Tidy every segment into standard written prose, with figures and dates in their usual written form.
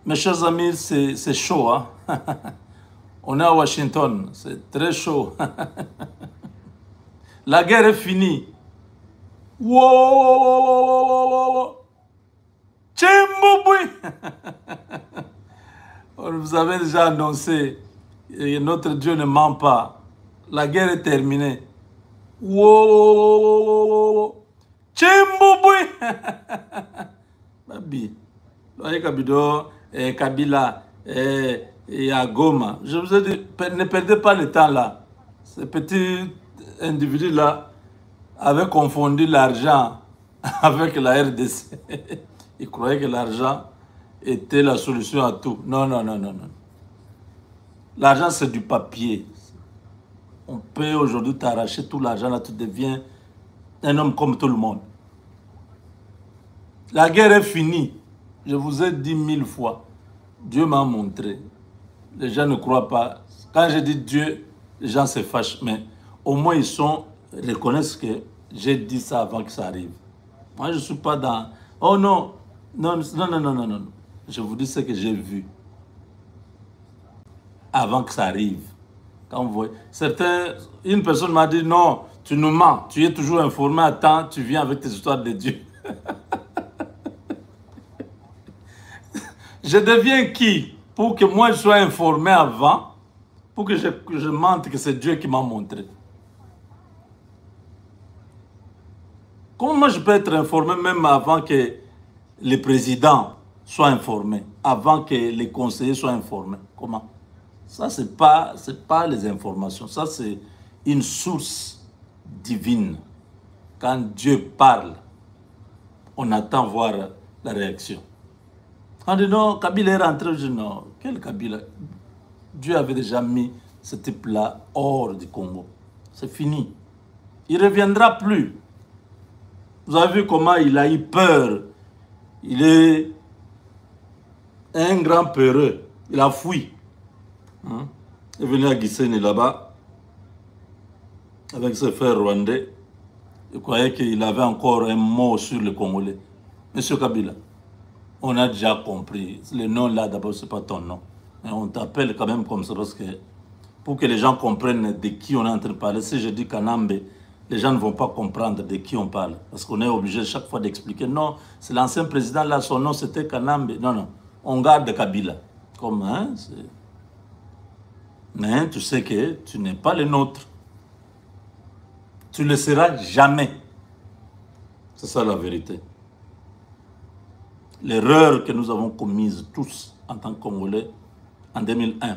Mes chers amis, c'est chaud. Hein? On est à Washington, c'est très chaud. La guerre est finie. Wow! Tchimboubouy! Vous avez déjà annoncé, et notre Dieu ne ment pas. La guerre est terminée. Wow! Tchimboubouy! Babi. Kabila et à Goma. Je vous ai dit, ne perdez pas le temps là. Ces petits individus-là avaient confondu l'argent avec la RDC. Ils croyaient que l'argent était la solution à tout. Non. L'argent, c'est du papier. On peut aujourd'hui t'arracher tout l'argent, là, tu deviens un homme comme tout le monde. La guerre est finie. Je vous ai dit 1000 fois. Dieu m'a montré. Les gens ne croient pas. Quand je dis Dieu, les gens se fâchent. Mais au moins, ils reconnaissent que j'ai dit ça avant que ça arrive. Moi, je ne suis pas dans... Oh non. Non. Je vous dis ce que j'ai vu. Avant que ça arrive. Quand vous voyez... Une personne m'a dit, non, tu nous mens. Tu es toujours informé à temps. Tu viens avec tes histoires de Dieu. Je deviens qui pour que moi je sois informé avant, pour que je mente que c'est Dieu qui m'a montré? Comment moi je peux être informé même avant que les présidents soient informés, avant que les conseillers soient informés? Comment? Ça, c'est pas les informations, ça c'est une source divine. Quand Dieu parle, on attend voir la réaction. On dit non, Kabila est rentré. Je dis non, quel Kabila? Dieu avait déjà mis ce type-là hors du Congo. C'est fini. Il ne reviendra plus. Vous avez vu comment il a eu peur. Il est un grand peureux. Il a fui. Il est venu à Gisenyi là-bas avec ses frères rwandais. Il croyait qu'il avait encore un mot sur le Congolais. Monsieur Kabila, on a déjà compris. Le nom là, d'abord, ce n'est pas ton nom. Mais on t'appelle quand même comme ça parce que pour que les gens comprennent de qui on est en train de parler. Si je dis Kanambe, les gens ne vont pas comprendre de qui on parle. Parce qu'on est obligé chaque fois d'expliquer. Non, c'est l'ancien président là, son nom c'était Kanambe. Non. On garde Kabila. Comme, hein, mais tu sais que tu n'es pas le nôtre. Tu ne le seras jamais. C'est ça la vérité. L'erreur que nous avons commise tous en tant que Congolais en 2001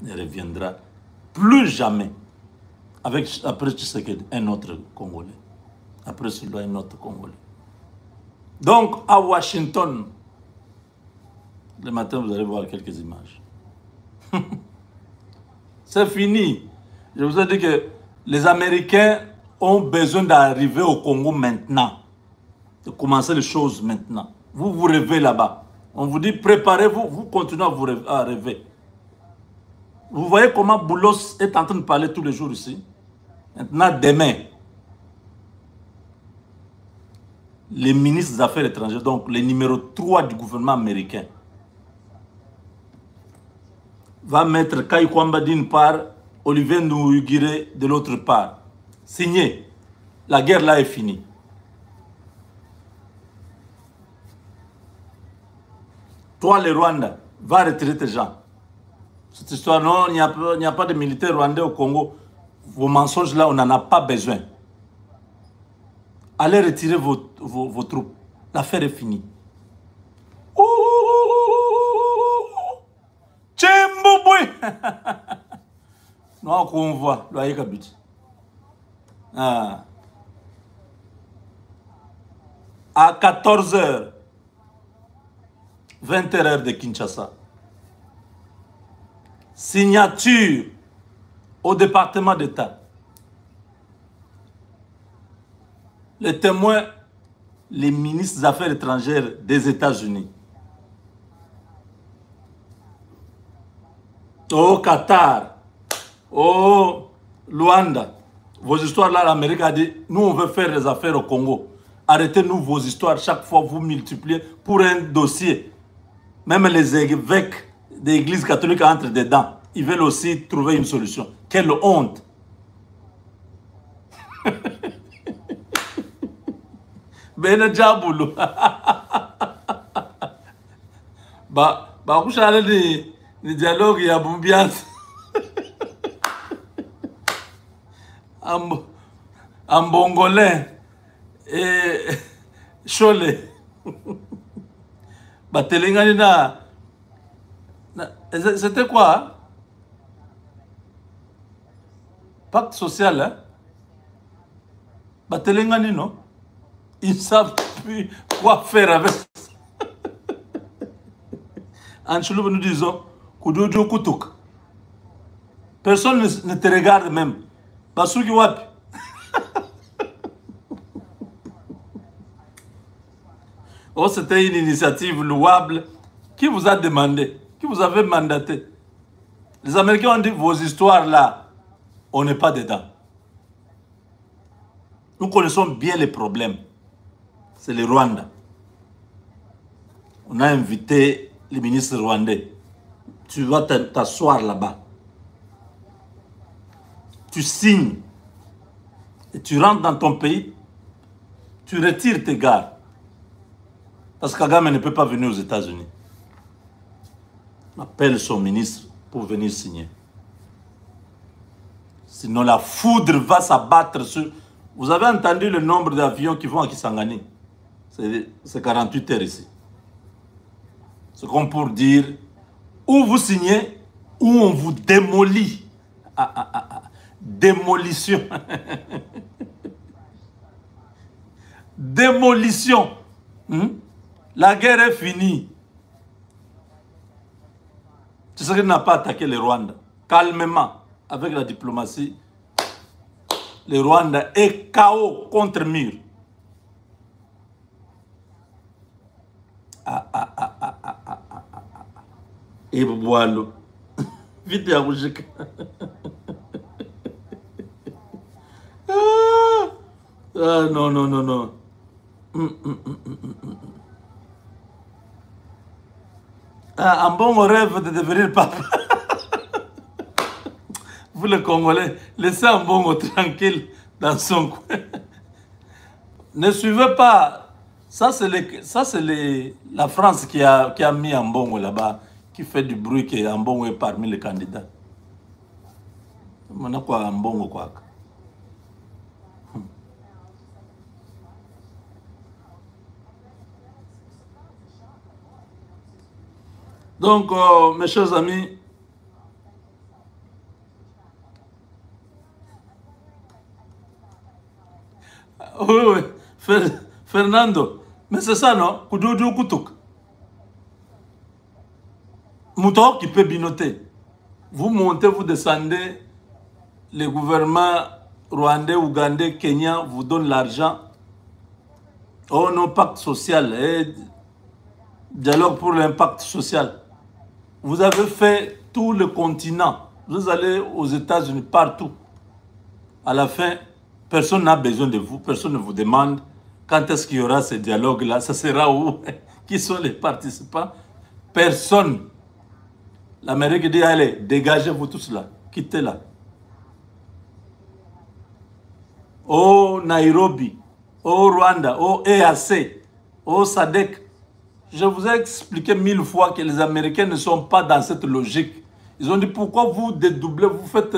ne reviendra plus jamais. Après Tshisekedi, un autre Congolais. Après celui-là, un autre Congolais. Donc, à Washington, le matin, vous allez voir quelques images. C'est fini. Je vous ai dit que les Américains ont besoin d'arriver au Congo maintenant. De commencer les choses maintenant. Vous rêvez là-bas. On vous dit, préparez-vous, vous continuez à rêver. Vous voyez comment Boulos est en train de parler tous les jours ici. Maintenant, demain, les ministres des Affaires étrangères, donc le numéro 3 du gouvernement américain, va mettre Kai Kwamba d'une part, Olivier Ndougiré de l'autre part. Signé. La guerre là est finie. Toi, le Rwanda, va retirer tes gens. Cette histoire, non, il n'y a pas de militaires rwandais au Congo. Vos mensonges là, on n'en a pas besoin. Allez retirer vos troupes. L'affaire est finie. Tchimboubouy! Non, qu'on voit, loyer Kabiti. À 14h, 20h de Kinshasa. Signature au département d'État. Les témoins, les ministres des Affaires étrangères des États-Unis. Au Qatar, au Luanda. Vos histoires là, l'Amérique a dit, nous on veut faire les affaires au Congo. Arrêtez-nous vos histoires, chaque fois vous multipliez pour un dossier. Même les évêques des églises catholiques entrent dedans. Ils veulent aussi trouver une solution. Quelle honte! Ben Djaboulou. Bah, vous savez, le dialogue, il y a bien. En bongolais et Cholet. Bah, Telengani c'était quoi? Hein? Pacte social, hein? Bah, Telengani, non? Ils ne savent plus quoi faire avec ça. En Chouloub, nous disons, Koudoudou Koutouk. Personne ne te regarde même. Basuki Wapi. Oh, c'était une initiative louable. Qui vous a demandé? Qui vous avait mandaté? Les Américains ont dit, vos histoires là, on n'est pas dedans. Nous connaissons bien les problèmes. C'est le Rwanda. On a invité le ministre rwandais. Tu vas t'asseoir là-bas. Tu signes. Et tu rentres dans ton pays. Tu retires tes gardes. Parce que Kagame ne peut pas venir aux États-Unis. On appelle son ministre pour venir signer. Sinon la foudre va s'abattre sur... Vous avez entendu le nombre d'avions qui vont à Kisangani? C'est 48 heures ici. C'est comme pour dire, ou vous signez, ou on vous démolit. Démolition. Démolition. La guerre est finie. Tu sais qu'il n'a pas attaqué le Rwanda. Calmement, avec la diplomatie, le Rwanda est KO contre mur. Et voilà. Vite à bouger. Ah, non, non, non, non. Ah, un bon rêve de devenir papa. Vous les Congolais, laissez un bon tranquille dans son coin. Ne suivez pas. Ça, c'est la France qui a mis un bon là-bas, qui fait du bruit que un bon est parmi les candidats. On a quoi un bon quoi? Donc, mes chers amis, oui, Fernando, mais c'est ça, non? Koudoudou Koutouk. Mouton qui peut binoter. Vous montez, vous descendez, les gouvernements rwandais, ougandais, kenyans vous donnent l'argent. Oh non, pacte social, dialogue pour l'impact social. Vous avez fait tout le continent. Vous allez aux États-Unis, partout. À la fin, personne n'a besoin de vous. Personne ne vous demande quand est-ce qu'il y aura ce dialogue-là. Ça sera où? Qui sont les participants? Personne. L'Amérique dit, allez, dégagez-vous tous là. Quittez-la. Au Nairobi, au Rwanda, au EAC, au SADC. Je vous ai expliqué 1000 fois que les Américains ne sont pas dans cette logique. Ils ont dit pourquoi vous dédoublez, vous faites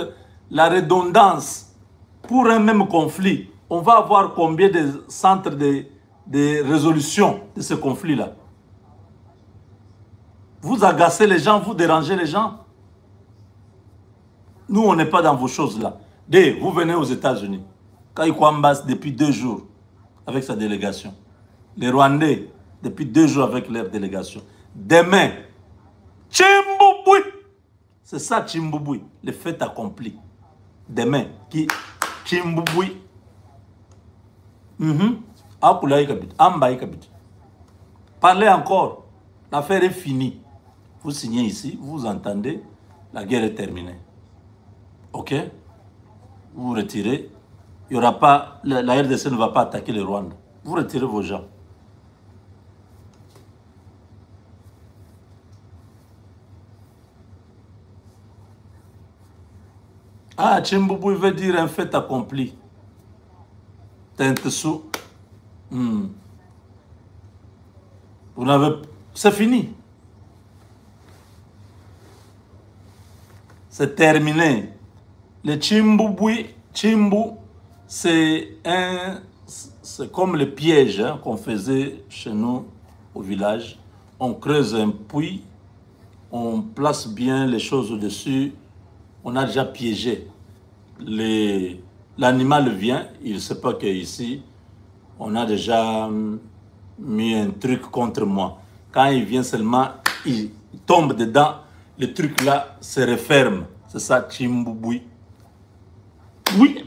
la redondance pour un même conflit. On va avoir combien de centres de résolution de ce conflit-là? Vous agacez les gens, vous dérangez les gens. Nous, on n'est pas dans vos choses-là. Vous venez aux États-Unis. Kaikwambas depuis 2 jours avec sa délégation. Les Rwandais depuis 2 jours avec leur délégation. Demain, Chimbouboui. C'est ça Chimbouboui, le fait accompli. Demain, qui Chimbouboui. Parlez encore. L'affaire est finie. Vous signez ici, vous entendez, la guerre est terminée. Ok? Vous vous retirez. Il y aura pas, la RDC ne va pas attaquer le Rwanda. Vous retirez vos gens. Ah, Chimbouboui veut dire un fait accompli. Tintessou. Vous n'avez... C'est fini. C'est terminé. Le Chimbouboui, Chimbu, c'est comme le piège qu'on faisait chez nous au village. On creuse un puits, on place bien les choses au-dessus, on a déjà piégé. L'animal vient, il ne sait pas qu'ici, on a déjà mis un truc contre moi. Quand il vient seulement, il tombe dedans, le truc là se referme. C'est ça, Chimbouboui. Oui,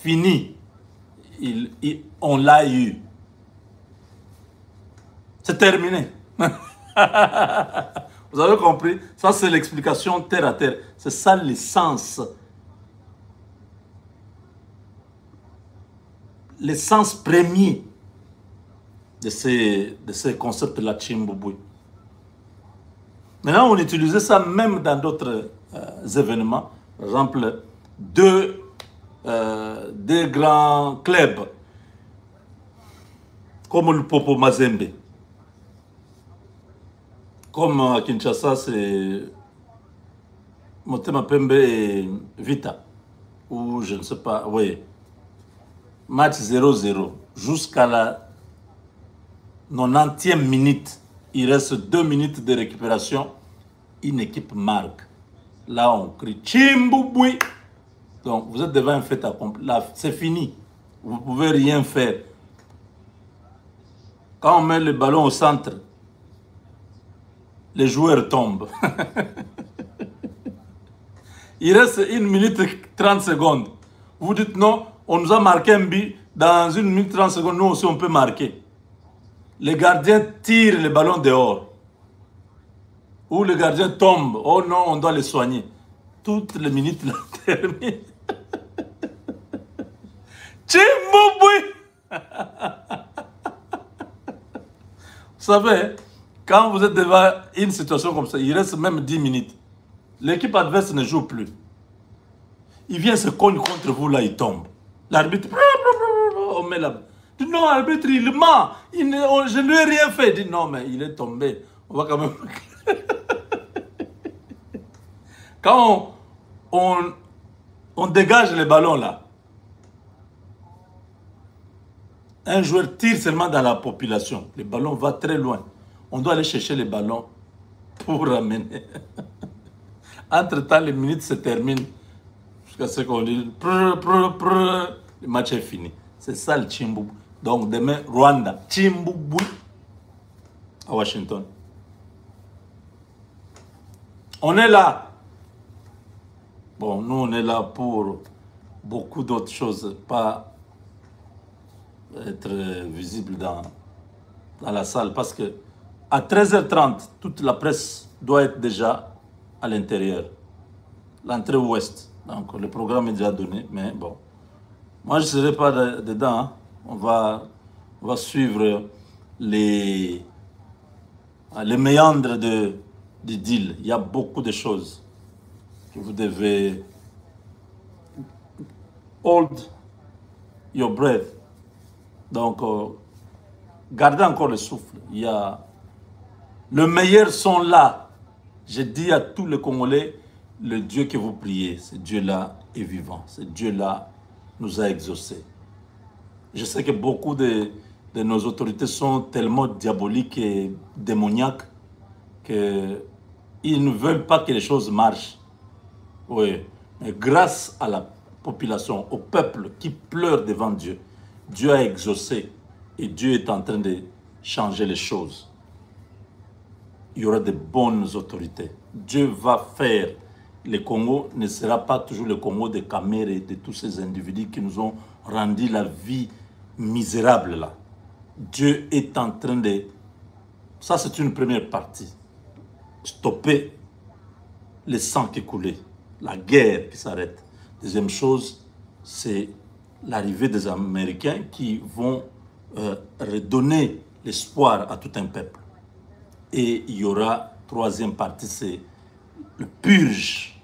fini. On l'a eu. C'est terminé. Vous avez compris? Ça, c'est l'explication terre à terre. C'est ça l'essence. L'essence premier de ces concepts-là, Chimbouboui. Maintenant, on utilisait ça même dans d'autres événements. Par exemple, deux grands clubs, comme le Popo Mazembe. Comme à Kinshasa, c'est Motema Pembe et Vita. Ou je ne sais pas, oui. Match 0-0. Jusqu'à la 90e minute, il reste 2 minutes de récupération. Une équipe marque. Là, on crie Chimbouboui. Donc, vous êtes devant un fait accompli. Là, c'est fini. Vous ne pouvez rien faire. Quand on met le ballon au centre, les joueurs tombent. Il reste 1 minute 30 secondes. Vous dites non, on nous a marqué un but. Dans 1 minute 30 secondes, nous aussi, on peut marquer. Les gardiens tirent le ballon dehors. Ou le gardien tombe. Oh non, on doit les soigner. Toutes les minutes là, terminent. Chimbouboui. Vous savez, quand vous êtes devant une situation comme ça, il reste même 10 minutes. L'équipe adverse ne joue plus. Il vient se cogner contre vous, là, il tombe. L'arbitre, on met là. Dit non, l'arbitre, il ment. Je ne lui ai rien fait. Il dit non, mais il est tombé. On va quand même... Quand on dégage les ballons, là, un joueur tire seulement dans la population. Le ballon va très loin. On doit aller chercher les ballons pour ramener. Entre-temps, les minutes se terminent. Jusqu'à ce qu'on dit, le match est fini. C'est ça le Chimbouboui. Donc demain, Rwanda, Chimbouboui à Washington. On est là. Bon, nous, on est là pour beaucoup d'autres choses, pas être visible dans la salle. Parce que à 13h30, toute la presse doit être déjà à l'intérieur. L'entrée ouest. Donc, le programme est déjà donné, mais bon. Moi, je ne serai pas dedans. Hein. On va suivre les méandres du deal. Il y a beaucoup de choses que vous devez hold your breath. Donc, gardez encore le souffle. Il y a le meilleur sont là. Je dis à tous les Congolais, le Dieu que vous priez, ce Dieu-là est vivant. Ce Dieu-là nous a exaucés. Je sais que beaucoup de nos autorités sont tellement diaboliques et démoniaques qu'ils ne veulent pas que les choses marchent. Oui, mais grâce à la population, au peuple qui pleure devant Dieu, Dieu a exaucé et Dieu est en train de changer les choses. Il y aura de bonnes autorités. Dieu va faire. Le Congo ne sera pas toujours le Congo de Khmer et de tous ces individus qui nous ont rendu la vie misérable là. Dieu est en train de... Ça, c'est une première partie. Stopper le sang qui coulait, la guerre qui s'arrête. Deuxième chose, c'est l'arrivée des Américains qui vont redonner l'espoir à tout un peuple. Et il y aura, troisième partie, c'est le purge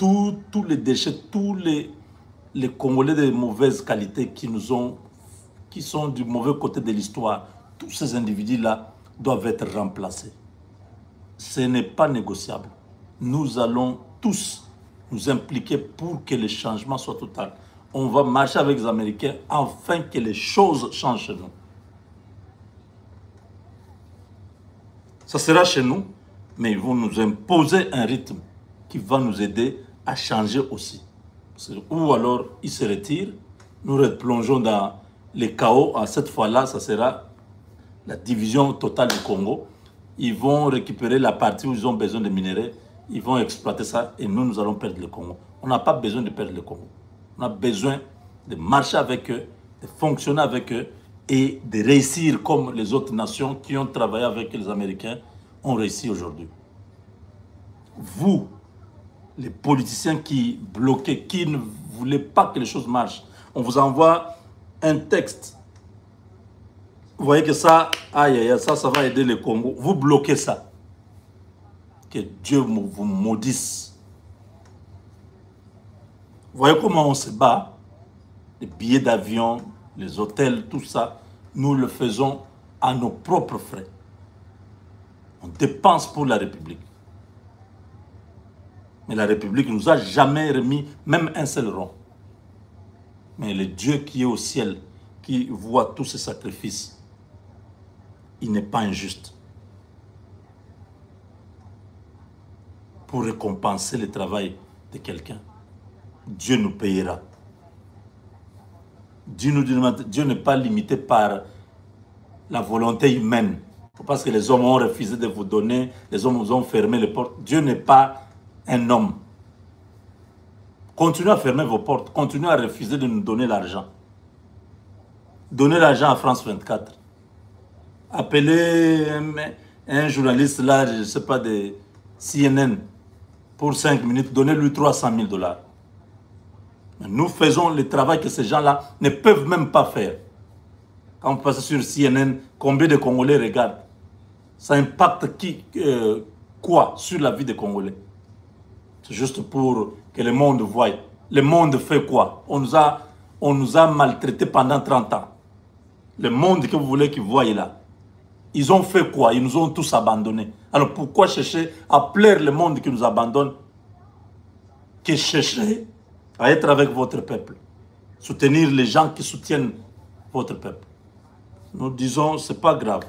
tous les déchets, tous les Congolais de mauvaise qualité qui sont du mauvais côté de l'histoire, tous ces individus-là doivent être remplacés. Ce n'est pas négociable. Nous allons tous nous impliquer pour que le changement soit total. On va marcher avec les Américains afin que les choses changent chez nous. Ça sera chez nous, mais ils vont nous imposer un rythme qui va nous aider à changer aussi. Ou alors, ils se retirent, nous replongeons dans les chaos. À cette fois-là, ça sera la division totale du Congo. Ils vont récupérer la partie où ils ont besoin de minerais, ils vont exploiter ça et nous allons perdre le Congo. On n'a pas besoin de perdre le Congo. On a besoin de marcher avec eux, de fonctionner avec eux et de réussir comme les autres nations qui ont travaillé avec les Américains ont réussi aujourd'hui. Vous, les politiciens qui bloquaient, qui ne voulaient pas que les choses marchent, on vous envoie un texte. Vous voyez que ça, aïe, aïe, ça va aider le Congo. Vous bloquez ça. Que Dieu vous maudisse. Vous voyez comment on se bat? Les billets d'avion, les hôtels, tout ça, nous le faisons à nos propres frais. On dépense pour la République. Mais la République ne nous a jamais remis même un seul rond. Mais le Dieu qui est au ciel, qui voit tous ces sacrifices, il n'est pas injuste. Pour récompenser le travail de quelqu'un, Dieu nous payera. Dieu n'est pas limité par la volonté humaine. Parce que les hommes ont refusé de vous donner, les hommes vous ont fermé les portes. Dieu n'est pas un homme. Continuez à fermer vos portes, continuez à refuser de nous donner l'argent. Donnez l'argent à France 24. Appelez un journaliste là, je ne sais pas, de CNN, pour 5 minutes, donnez-lui 300 000 $. Nous faisons le travail que ces gens-là ne peuvent même pas faire. Quand vous passez sur CNN, combien de Congolais regardent? Ça impacte quoi sur la vie des Congolais? C'est juste pour que le monde voie. Le monde fait quoi? On nous a maltraités pendant 30 ans. Le monde que vous voulez qu'ils voient là. Ils ont fait quoi? Ils nous ont tous abandonnés. Alors pourquoi chercher à plaire le monde qui nous abandonne que chercher à être avec votre peuple? Soutenir les gens qui soutiennent votre peuple. Nous disons, ce n'est pas grave.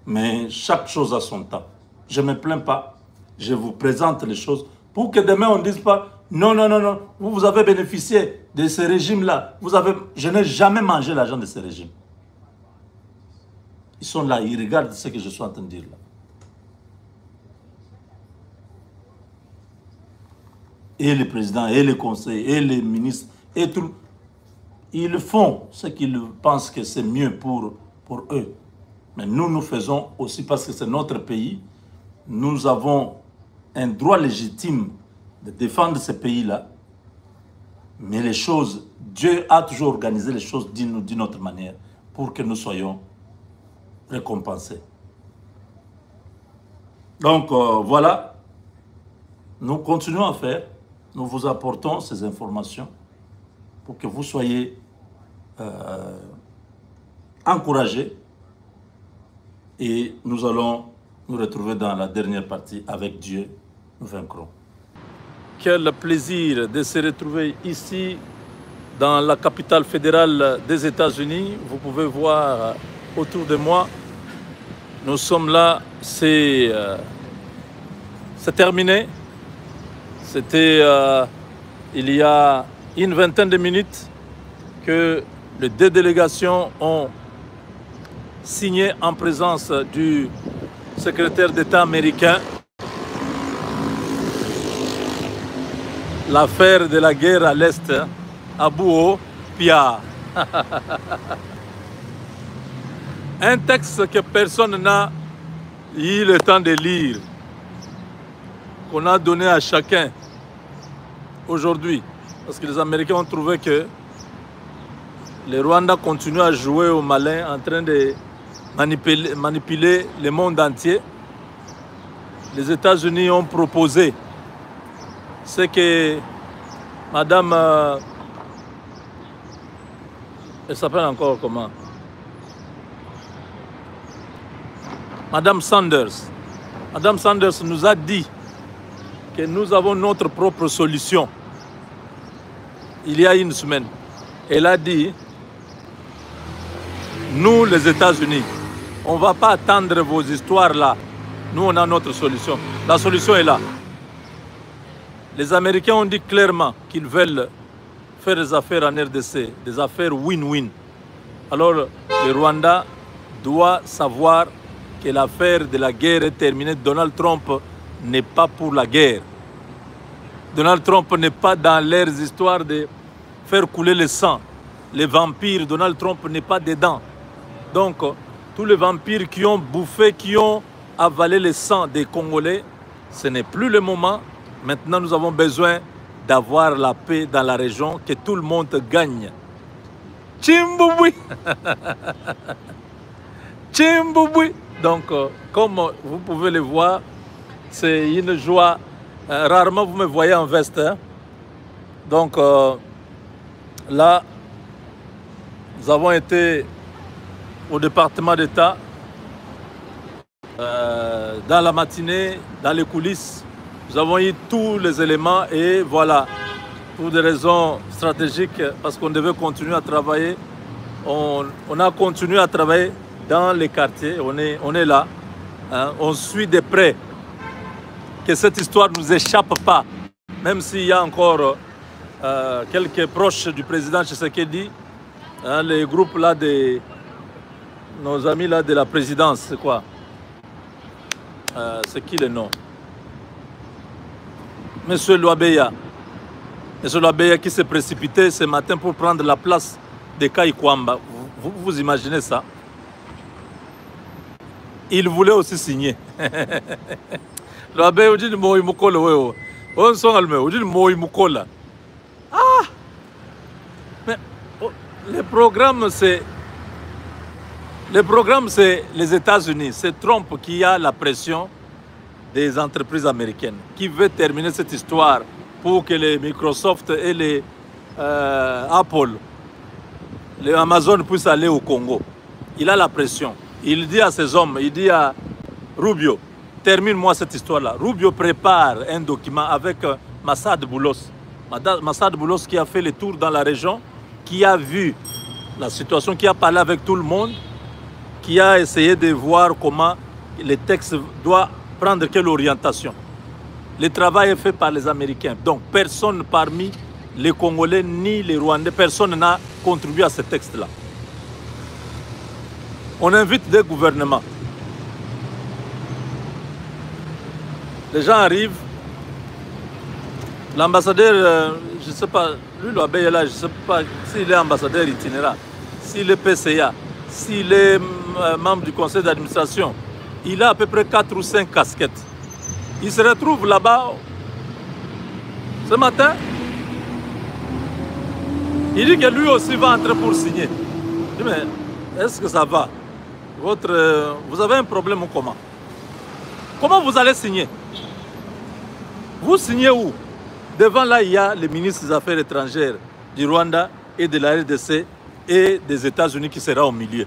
Mais chaque chose a son temps. Je ne me plains pas. Je vous présente les choses pour que demain on ne dise pas non, non, non, non, vous avez bénéficié de ce régime-là. Je n'ai jamais mangé l'argent de ce régime. Ils sont là, ils regardent ce que je suis en train de dire là. Et les présidents, et les conseils, et les ministres, et tout. Ils font ce qu'ils pensent que c'est mieux pour eux. Mais nous faisons aussi parce que c'est notre pays. Nous avons un droit légitime de défendre ce pays-là. Mais les choses, Dieu a toujours organisé les choses d'une autre manière pour que nous soyons récompensés. Donc voilà, nous continuons à faire, nous vous apportons ces informations pour que vous soyez encouragés et nous allons nous retrouver dans la dernière partie. Avec Dieu, nous vaincrons. Quel plaisir de se retrouver ici dans la capitale fédérale des États-Unis. Vous pouvez voir autour de moi, nous sommes là, c'est terminé. C'était il y a une vingtaine de minutes que les deux délégations ont signé en présence du secrétaire d'État américain l'affaire de la guerre à l'Est, à Buo-Pia. Un texte que personne n'a eu le temps de lire, qu'on a donné à chacun aujourd'hui. Parce que les Américains ont trouvé que le Rwanda continue à jouer au malin en train de manipuler le monde entier. Les États-Unis ont proposé c'est que Madame, elle s'appelle encore comment? Madame Sanders. Madame Sanders nous a dit que nous avons notre propre solution. Il y a une semaine, elle a dit, nous les États-Unis, on ne va pas attendre vos histoires là. Nous, on a notre solution. La solution est là. Les Américains ont dit clairement qu'ils veulent faire des affaires en RDC, des affaires win-win. Alors, le Rwanda doit savoir que l'affaire de la guerre est terminée. Donald Trump n'est pas pour la guerre. Donald Trump n'est pas dans leurs histoires de faire couler le sang. Les vampires, Donald Trump n'est pas dedans. Donc, tous les vampires qui ont bouffé, qui ont avalé le sang des Congolais, ce n'est plus le moment. Maintenant, nous avons besoin d'avoir la paix dans la région, que tout le monde gagne. Tchimboui. Tchimboui. Donc, comme vous pouvez le voir, c'est une joie. Rarement vous me voyez en veste. Hein? Donc, là, nous avons été au département d'État dans la matinée, dans les coulisses. Nous avons eu tous les éléments et voilà, pour des raisons stratégiques, parce qu'on devait continuer à travailler, on a continué à travailler dans les quartiers, on est là, hein, on suit de près que cette histoire ne nous échappe pas, même s'il y a encore quelques proches du président Tshisekedi, hein, les groupes là de nos amis là de la présidence, c'est quoi? C'est qui le nom? Monsieur Loabeya. Monsieur Loabeya qui s'est précipité ce matin pour prendre la place de Kai Kwamba. Vous imaginez ça? Il voulait aussi signer. Loabeya dit Moi Mukola. On s'en alme. On dit Moi Mukola. Ah! Mais le programme, c'est les États-Unis. C'est Trump qui a la pression des entreprises américaines, qui veut terminer cette histoire pour que les Microsoft et les Apple, les Amazon puissent aller au Congo. Il a la pression. Il dit à ses hommes, il dit à Rubio, termine-moi cette histoire-là. Rubio prépare un document avec Massad Boulos. Massad Boulos qui a fait le tour dans la région, qui a vu la situation, qui a parlé avec tout le monde, qui a essayé de voir comment les textes doivent prendre quelle orientation. Le travail est fait par les Américains. Donc personne parmi les Congolais ni les Rwandais, personne n'a contribué à ce texte-là. On invite des gouvernements. Les gens arrivent. L'ambassadeur, je ne sais pas, lui, Loabeya est là, je ne sais pas s'il est ambassadeur itinérant, s'il est PCA, s'il est membre du conseil d'administration. Il a à peu près 4 ou 5 casquettes. Il se retrouve là-bas ce matin. Il dit que lui aussi va entrer pour signer. Je dis, mais est-ce que ça va? Vous avez un problème ou comment? Comment vous allez signer? Vous signez où? Devant là, il y a le ministre des Affaires étrangères du Rwanda et de la RDC et des États-Unis qui sera au milieu.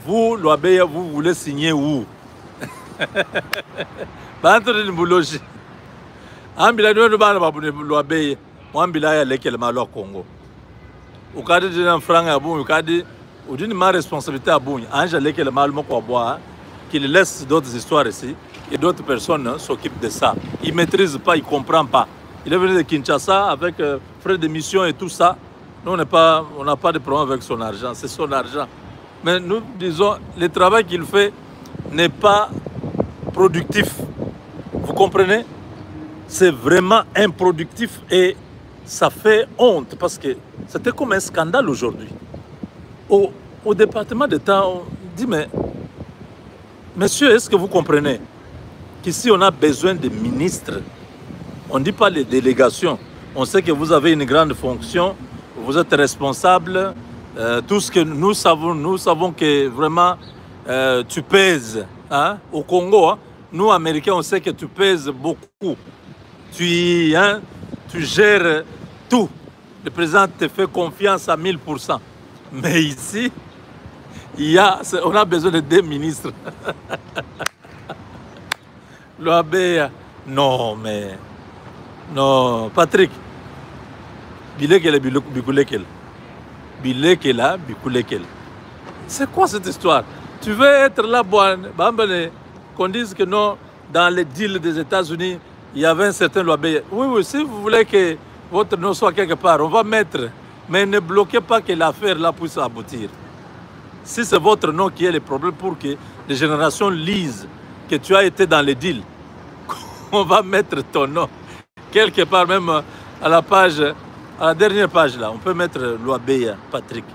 Vous, Loabeya, vous voulez signer où? Bantre ni buloji. Ambila ndio bana babune Loabeya. Wambila ya lekele malo Congo. Ukadi dina franga abu ukadi udini ma responsabilité abu. Anja lekele malo moko bois qu'il laisse d'autres histoires ici et d'autres personnes s'occupent de ça. Il maîtrise pas, il comprend pas. Il est venu de Kinshasa avec frais de mission et tout ça. Nous on n'a pas de problème avec son argent, c'est son argent. Mais nous disons le travail qu'il fait n'est pas productif. Vous comprenez? C'est vraiment improductif et ça fait honte parce que c'était comme un scandale aujourd'hui. Au département d'État, on dit, mais monsieur, est-ce que vous comprenez qu'ici on a besoin de ministres? On ne dit pas les délégations. On sait que vous avez une grande fonction, vous êtes responsable. Tout ce que nous savons que vraiment tu pèses hein, au Congo. Hein. Nous, Américains, on sait que tu pèses beaucoup. tu gères tout. Le président te fait confiance à 1000%. Mais ici, on a besoin de 2 ministres. L'OAB, non, mais... Non, Patrick. Bilekele, Bikulekel. Bilekela, Bikulekel. C'est quoi cette histoire? Tu veux être là, qu'on dise que non, dans les deals des États-Unis, il y avait un certain l'OAB. Oui, si vous voulez que votre nom soit quelque part, on va mettre. Mais ne bloquez pas que l'affaire là puisse aboutir. Si c'est votre nom qui est le problème pour que les générations lisent que tu as été dans les deals, on va mettre ton nom. Quelque part, même à la page, à la dernière page là, on peut mettre l'OAB, Patrick.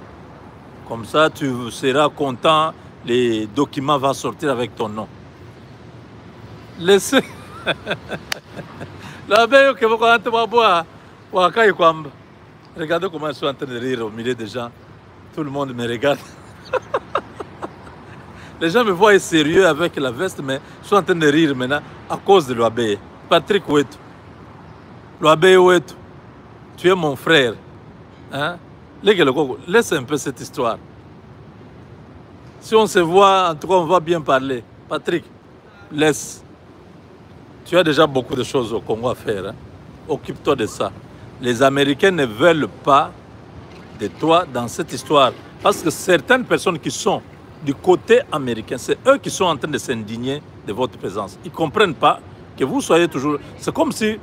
Comme ça, tu seras content, les documents vont sortir avec ton nom. Laissez. L'OAB, regardez comment je suis en train de rire au milieu des gens. Tout le monde me regarde. Les gens me voient sérieux avec la veste, mais je suis en train de rire maintenant à cause de l'OAB. Patrick Ouettou. L'OAB Ouettou. Tu es mon frère. Hein? Laisse un peu cette histoire. Si on se voit, en tout cas, on va bien parler. Patrick, laisse. Tu as déjà beaucoup de choses au Congo à faire. Hein? Occupe-toi de ça. Les Américains ne veulent pas de toi dans cette histoire. Parce que certaines personnes qui sont du côté américain, c'est eux qui sont en train de s'indigner de votre présence. Ils ne comprennent pas que vous soyez toujours... C'est comme s'il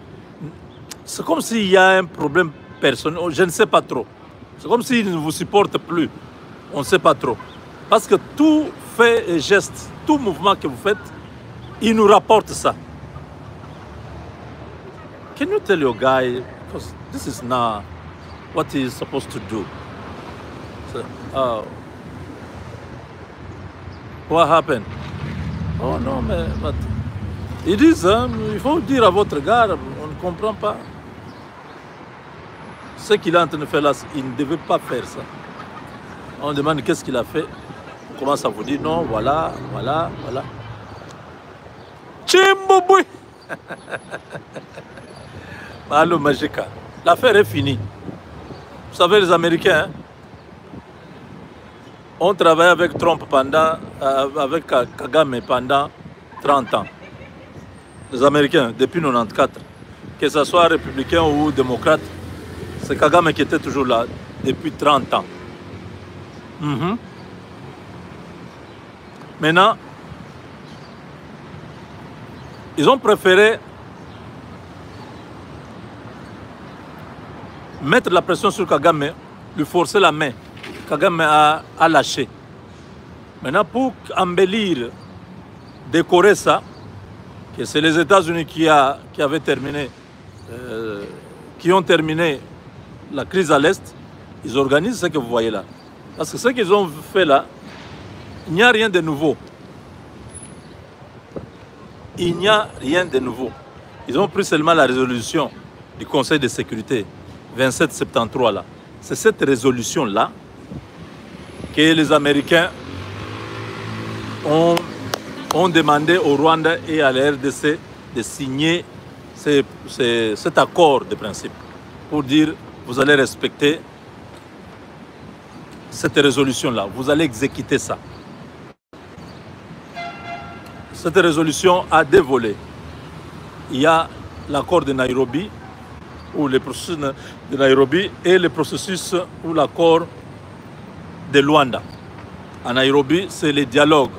y a un problème personnel. Je ne sais pas trop. C'est comme s'ils ne vous supportent plus. On ne sait pas trop. Parce que tout fait et geste, tout mouvement que vous faites, ils nous rapportent ça. Can you tell your guy, because this is not what he is supposed to do. So, what happened? Oh non, mais ils disent, hein, il faut dire à votre gars, on ne comprend pas. Ce qu'il est en train de faire là, il ne devait pas faire ça. On demande qu'est-ce qu'il a fait. On commence à vous dire non, voilà. Chimboubouy. Allô, Magica. L'affaire est finie. Vous savez, les Américains, hein, ont travaillé avec Trump avec Kagame pendant 30 ans. Les Américains, depuis 1994, que ce soit républicain ou démocrate, c'est Kagame qui était toujours là depuis 30 ans. Maintenant, ils ont préféré mettre la pression sur Kagame, lui forcer la main. Kagame a lâché. Maintenant, pour embellir, décorer ça, que c'est les États-Unis qui avaient terminé, qui ont terminé la crise à l'Est, ils organisent ce que vous voyez là. Parce que ce qu'ils ont fait là, il n'y a rien de nouveau. Il n'y a rien de nouveau. Ils ont pris seulement la résolution du Conseil de sécurité 2773 là. C'est cette résolution-là que les Américains ont demandé au Rwanda et à la RDC de signer cet accord de principe pour dire vous allez respecter cette résolution-là, vous allez exécuter ça. Cette résolution a deux volets. Il y a l'accord de Nairobi, ou le processus de Nairobi, et le processus ou l'accord de Luanda. À Nairobi, c'est le dialogue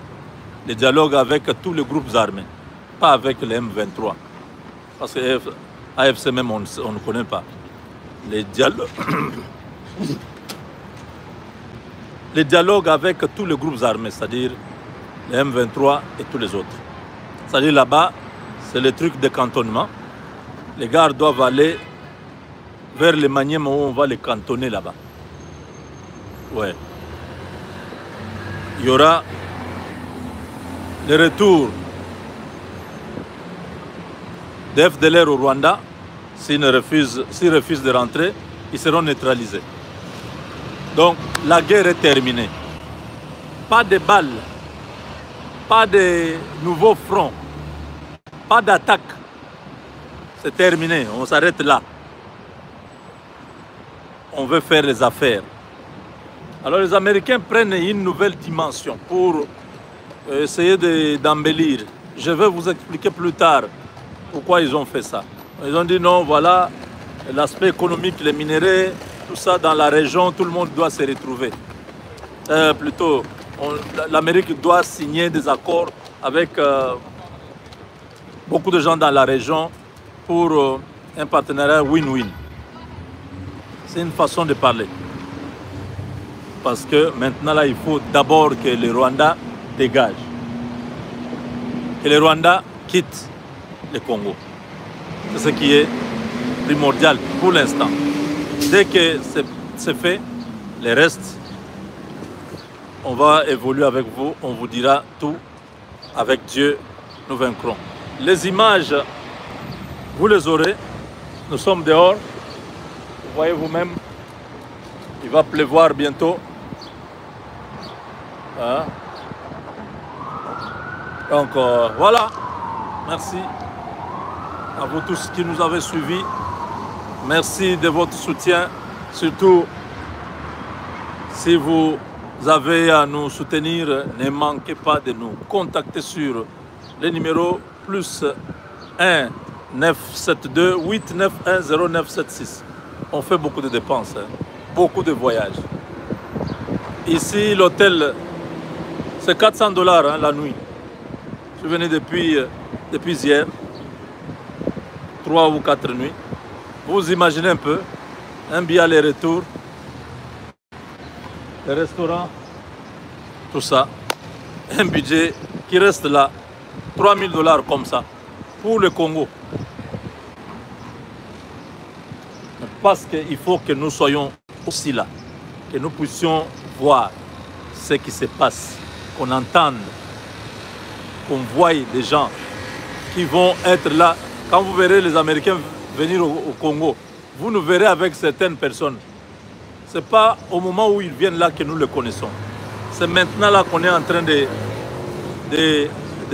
avec tous les groupes armés, pas avec les M23. Parce que AFC même, on ne connaît pas. Les dialogues avec tous les groupes armés, c'est-à-dire les M23 et tous les autres. C'est-à-dire là-bas, c'est le truc de cantonnement. Les gars doivent aller vers les Maniema où on va les cantonner là-bas. Ouais. Il y aura le retour des FDLR au Rwanda. S'ils refusent de rentrer, ils seront neutralisés. Donc, la guerre est terminée. Pas de balles, pas de nouveaux fronts, pas d'attaque. C'est terminé, on s'arrête là. On veut faire les affaires. Alors les Américains prennent une nouvelle dimension pour essayer d'embellir. Je vais vous expliquer plus tard pourquoi ils ont fait ça. Ils ont dit non, voilà, l'aspect économique, les minéraux, tout ça dans la région, tout le monde doit se retrouver. Plutôt, l'Amérique doit signer des accords avec beaucoup de gens dans la région pour un partenariat win-win. C'est une façon de parler. Parce que maintenant, là, il faut d'abord que le Rwanda dégage. Que le Rwanda quitte le Congo. C'est ce qui est primordial pour l'instant. Dès que c'est fait, le reste, on va évoluer avec vous, on vous dira tout. Avec Dieu, nous vaincrons. Les images, vous les aurez. Nous sommes dehors. Vous voyez vous-même, il va pleuvoir bientôt. Hein? Donc voilà. Merci à vous tous qui nous avez suivis. Merci de votre soutien. Surtout, si vous avez à nous soutenir, ne manquez pas de nous contacter sur le numéro plus 1 972 891 0976. On fait beaucoup de dépenses, hein, beaucoup de voyages. Ici, l'hôtel, c'est 400 $ hein, la nuit. Je suis venu depuis hier, 3 ou 4 nuits. Vous imaginez un peu, un billet aller-retour, le restaurant, tout ça, un budget qui reste là, 3000 $ comme ça, pour le Congo. Parce qu'il faut que nous soyons aussi là, que nous puissions voir ce qui se passe, qu'on entende, qu'on voie des gens qui vont être là. Quand vous verrez les Américains venir au Congo, vous nous verrez avec certaines personnes. Ce n'est pas au moment où ils viennent là que nous les connaissons. C'est maintenant là qu'on est en train de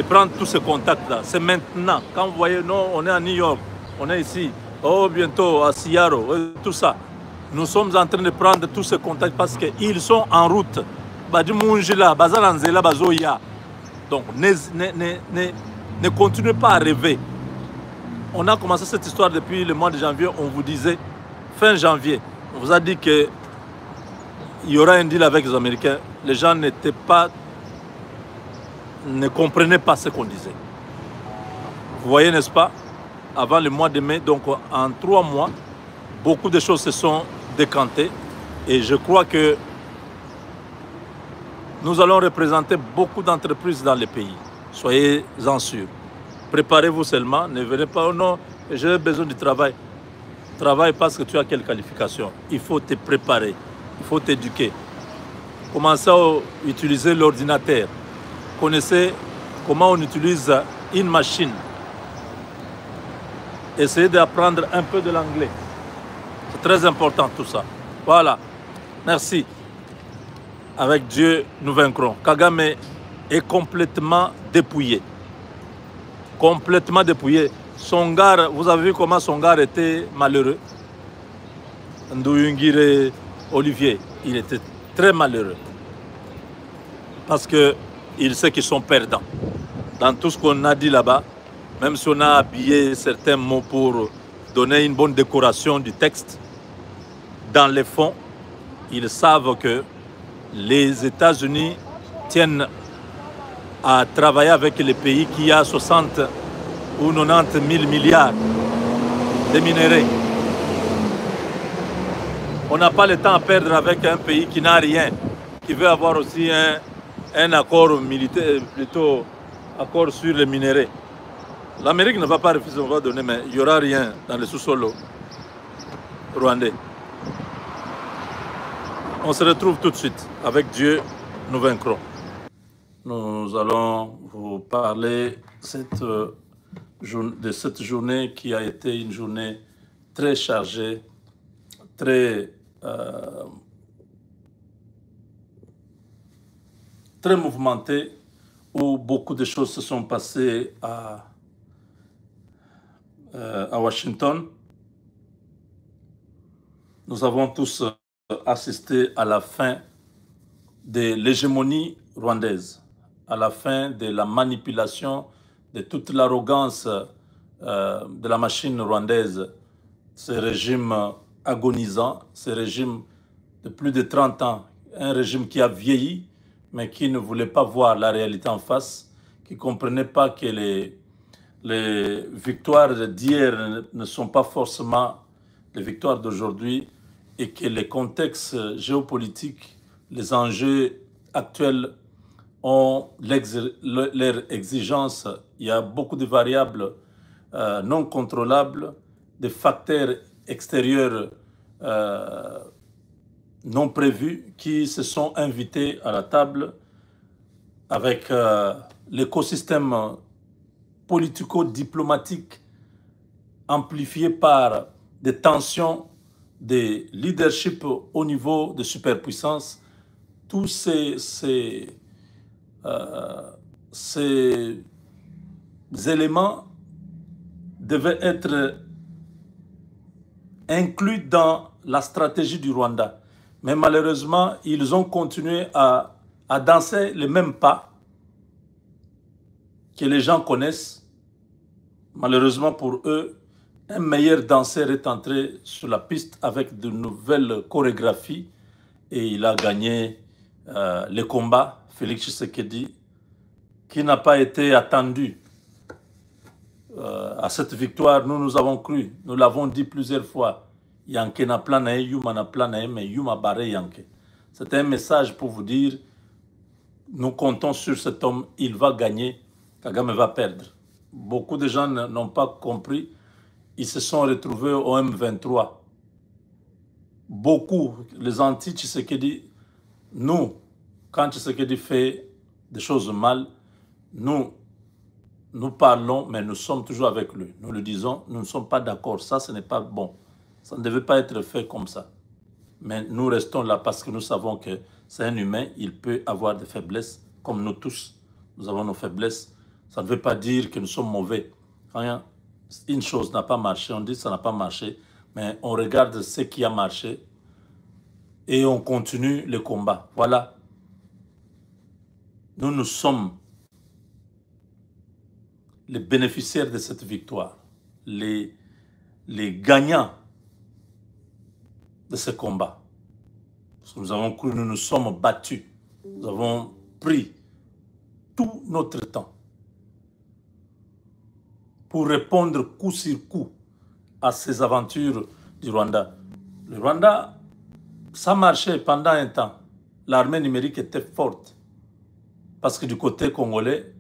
prendre tous ces contacts-là. C'est maintenant. Quand vous voyez, non, on est à New York, on est ici, oh, bientôt à Siyaro, tout ça. Nous sommes en train de prendre tous ces contacts parce qu'ils sont en route. Donc, ne continuez pas à rêver. On a commencé cette histoire depuis le mois de janvier. On vous disait, fin janvier, on vous a dit qu'il y aura un deal avec les Américains. Les gens ne comprenaient pas ce qu'on disait. Vous voyez, n'est-ce pas? Avant le mois de mai, donc en 3 mois, beaucoup de choses se sont décantées. Et je crois que nous allons représenter beaucoup d'entreprises dans le pays. Soyez-en sûrs. Préparez-vous seulement. Ne venez pas, oh non, j'ai besoin du travail. Travaille parce que tu as quelle qualification. Il faut te préparer. Il faut t'éduquer. Commencez à utiliser l'ordinateur. Connaissez comment on utilise une machine. Essayez d'apprendre un peu de l'anglais. C'est très important tout ça. Voilà. Merci. Avec Dieu, nous vaincrons. Kagame est complètement dépouillé. Complètement dépouillé. Son gars, vous avez vu comment son gars était malheureux. Ndouyungire Olivier, il était très malheureux. Parce qu'il sait qu'ils sont perdants. Dans tout ce qu'on a dit là-bas, même si on a habillé certains mots pour donner une bonne décoration du texte, dans les fonds, ils savent que les États-Unis tiennent à travailler avec les pays qui a 60 ou 90 000 milliards de minéraux. On n'a pas le temps à perdre avec un pays qui n'a rien, qui veut avoir aussi un accord militaire, plutôt accord sur les minéraux. L'Amérique ne va pas refuser, on va donner, mais il n'y aura rien dans le sous-sol rwandais. On se retrouve tout de suite. Avec Dieu, nous vaincrons. Nous allons vous parler de cette journée qui a été une journée très chargée, très mouvementée, où beaucoup de choses se sont passées à Washington, nous avons tous assisté à la fin de l'hégémonie rwandaise, à la fin de la manipulation, de toute l'arrogance de la machine rwandaise, ce régime agonisant, ce régime de plus de 30 ans, un régime qui a vieilli, mais qui ne voulait pas voir la réalité en face, qui ne comprenait pas que les victoires d'hier ne sont pas forcément les victoires d'aujourd'hui et que les contextes géopolitiques, les enjeux actuels ont leurs exigences. Il y a beaucoup de variables non contrôlables, des facteurs extérieurs non prévus qui se sont invités à la table avec l'écosystème politico-diplomatique amplifié par des tensions de leadership au niveau de superpuissance. Tous ces éléments devaient être inclus dans la stratégie du Rwanda. Mais malheureusement, ils ont continué à danser les mêmes pas que les gens connaissent. Malheureusement pour eux, un meilleur danseur est entré sur la piste avec de nouvelles chorégraphies et il a gagné les combats, Félix Tshisekedi, qui n'a pas été attendu. À cette victoire, nous avons cru, nous l'avons dit plusieurs fois. Yanke na plan na Yuma na plan na mais Yuma barre Yanke. C'était un message pour vous dire, nous comptons sur cet homme, il va gagner, Kagame va perdre. Beaucoup de gens n'ont pas compris, ils se sont retrouvés au M23. Beaucoup, les anti-Tshisekedi, nous, quand Tshisekedi fait des choses mal, nous parlons, mais nous sommes toujours avec lui. Nous le disons, nous ne sommes pas d'accord. Ça, ce n'est pas bon. Ça ne devait pas être fait comme ça. Mais nous restons là parce que nous savons que c'est un humain, il peut avoir des faiblesses, comme nous tous. Nous avons nos faiblesses. Ça ne veut pas dire que nous sommes mauvais. Quand une chose n'a pas marché, on dit que ça n'a pas marché, mais on regarde ce qui a marché et on continue le combat. Voilà. Nous sommes les bénéficiaires de cette victoire, les gagnants de ce combat. Parce que nous avons cru, nous nous sommes battus. Nous avons pris tout notre temps pour répondre coup sur coup à ces aventures du Rwanda. Le Rwanda, ça marchait pendant un temps. L'armée numérique était forte. Parce que du côté congolais,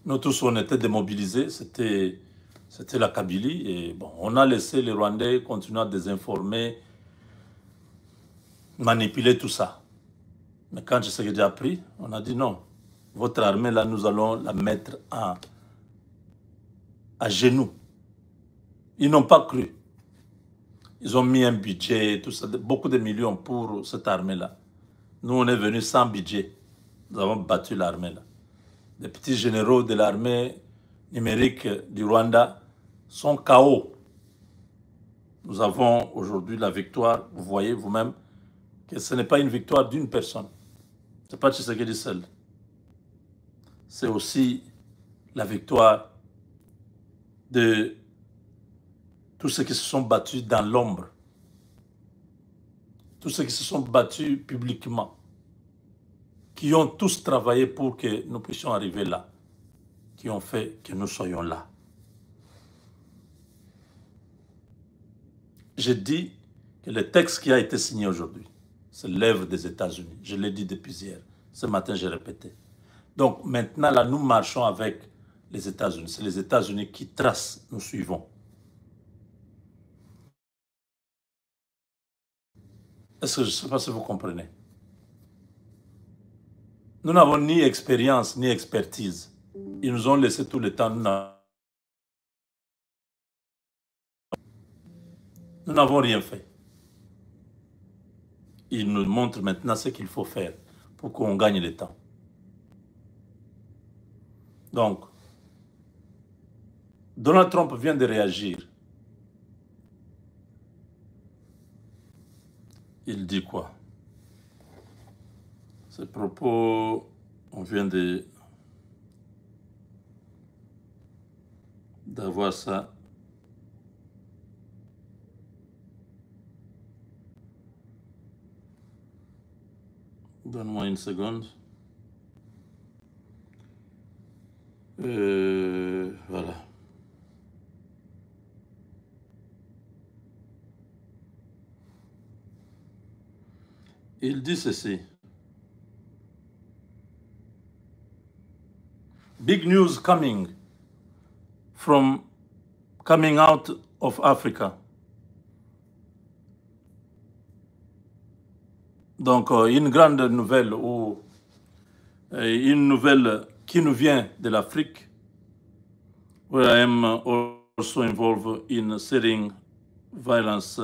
nous tous, on était démobilisés. C'était la Kabylie. Et bon, on a laissé les Rwandais continuer à désinformer, manipuler tout ça. Mais quand je sais que j'ai appris, on a dit non. Votre armée, là, nous allons la mettre à genoux. Ils n'ont pas cru. Ils ont mis un budget, tout ça, beaucoup de millions pour cette armée-là. Nous, on est venus sans budget. Nous avons battu l'armée-là. Les petits généraux de l'armée numérique du Rwanda sont KO. Nous avons aujourd'hui la victoire. Vous voyez vous-même que ce n'est pas une victoire d'une personne. Ce n'est pas Tshisekedi seul. C'est aussi la victoire de tous ceux qui se sont battus dans l'ombre. Tous ceux qui se sont battus publiquement. Qui ont tous travaillé pour que nous puissions arriver là. Qui ont fait que nous soyons là. J'ai dit que le texte qui a été signé aujourd'hui, c'est l'œuvre des États-Unis. Je l'ai dit depuis hier. Ce matin, j'ai répété. Donc maintenant, là, nous marchons avec les États-Unis. C'est les États-Unis qui tracent, nous suivons. Est-ce que je ne sais pas si vous comprenez? Nous n'avons ni expérience, ni expertise. Ils nous ont laissé tout le temps. Nous n'avons rien fait. Ils nous montrent maintenant ce qu'il faut faire pour qu'on gagne le temps. Donc, Donald Trump vient de réagir. Il dit quoi? Ces propos, on vient d'avoir ça. Donne-moi une seconde. Voilà. Il dit ceci. Big news coming out of Africa. Donc, une grande nouvelle ou une nouvelle qui nous vient de l'Afrique, where I am also involved in setting violence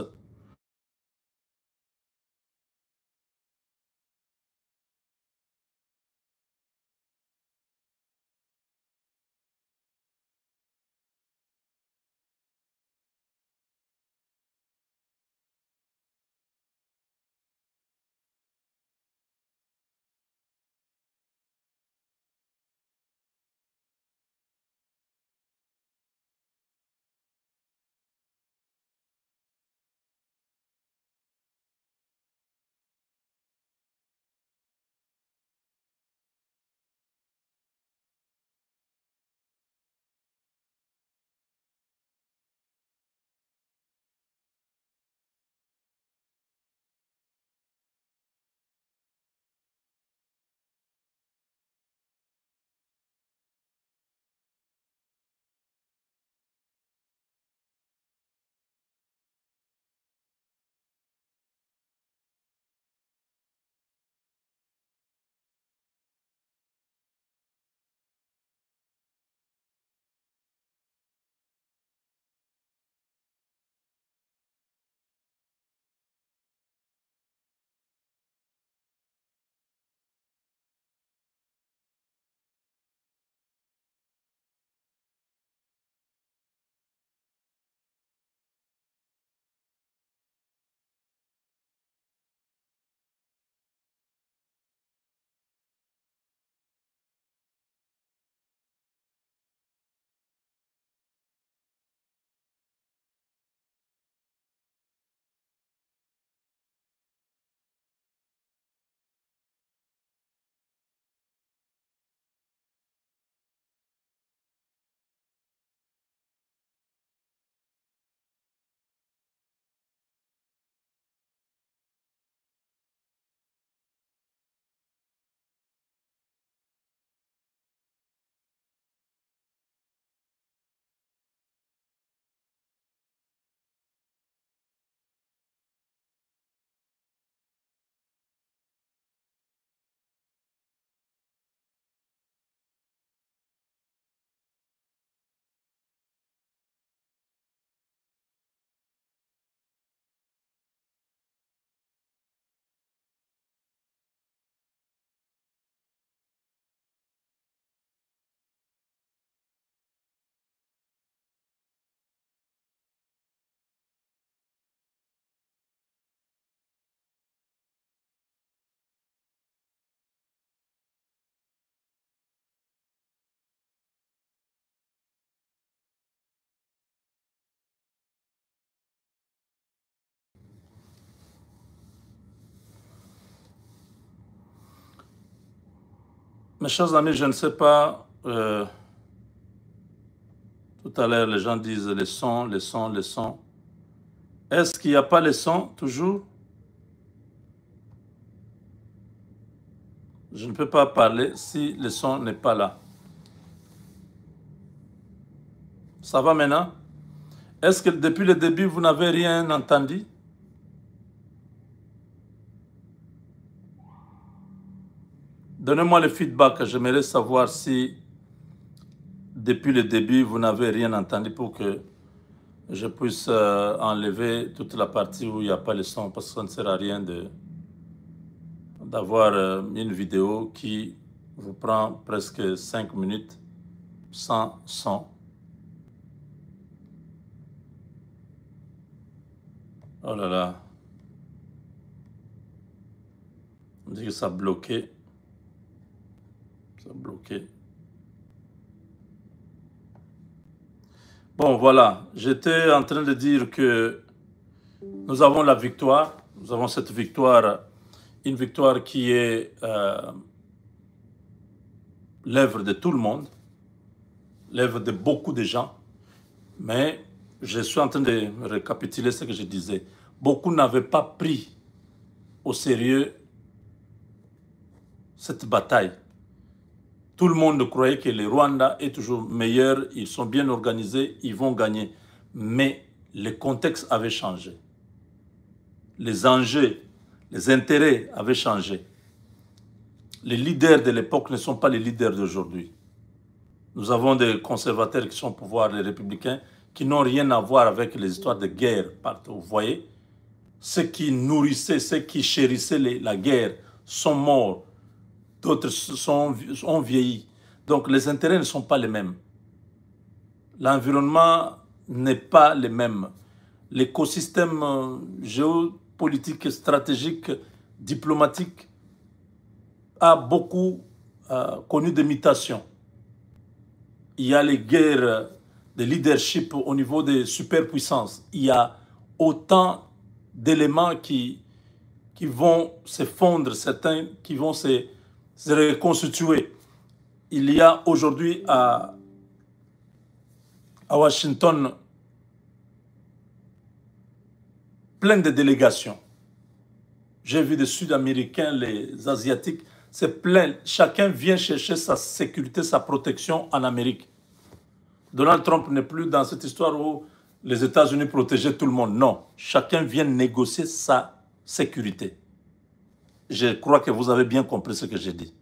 Mes chers amis, je ne sais pas, tout à l'heure les gens disent les sons, les sons, les sons. Est-ce qu'il n'y a pas les sons toujours? Je ne peux pas parler si le son n'est pas là. Ça va maintenant? Est-ce que depuis le début, vous n'avez rien entendu? Donnez-moi le feedback, j'aimerais savoir si depuis le début, vous n'avez rien entendu pour que je puisse enlever toute la partie où il n'y a pas le son, parce que ça ne sert à rien d'avoir une vidéo qui vous prend presque 5 minutes sans son. Oh là là. On dit que ça a bloqué. Ça a bloqué. Bon, voilà. J'étais en train de dire que nous avons la victoire. Nous avons cette victoire. Une victoire qui est l'œuvre de tout le monde. L'œuvre de beaucoup de gens. Mais je suis en train de récapituler ce que je disais. Beaucoup n'avaient pas pris au sérieux cette bataille. Tout le monde croyait que le Rwanda est toujours meilleur, ils sont bien organisés, ils vont gagner. Mais le contexte avait changé. Les enjeux, les intérêts avaient changé. Les leaders de l'époque ne sont pas les leaders d'aujourd'hui. Nous avons des conservateurs qui sont au pouvoir, les républicains, qui n'ont rien à voir avec les histoires de guerre partout. Vous voyez, ceux qui nourrissaient, ceux qui chérissaient la guerre sont morts. D'autres ont vieilli. Donc les intérêts ne sont pas les mêmes. L'environnement n'est pas le même. L'écosystème géopolitique, stratégique, diplomatique a beaucoup connu des mutations. Il y a les guerres de leadership au niveau des superpuissances. Il y a autant d'éléments qui vont se fondre, certains qui vont se reconstituer. Il y a aujourd'hui à Washington plein de délégations. J'ai vu des Sud-Américains, les Asiatiques, c'est plein. Chacun vient chercher sa sécurité, sa protection en Amérique. Donald Trump n'est plus dans cette histoire où les États-Unis protégeaient tout le monde. Non, chacun vient négocier sa sécurité. Je crois que vous avez bien compris ce que j'ai dit.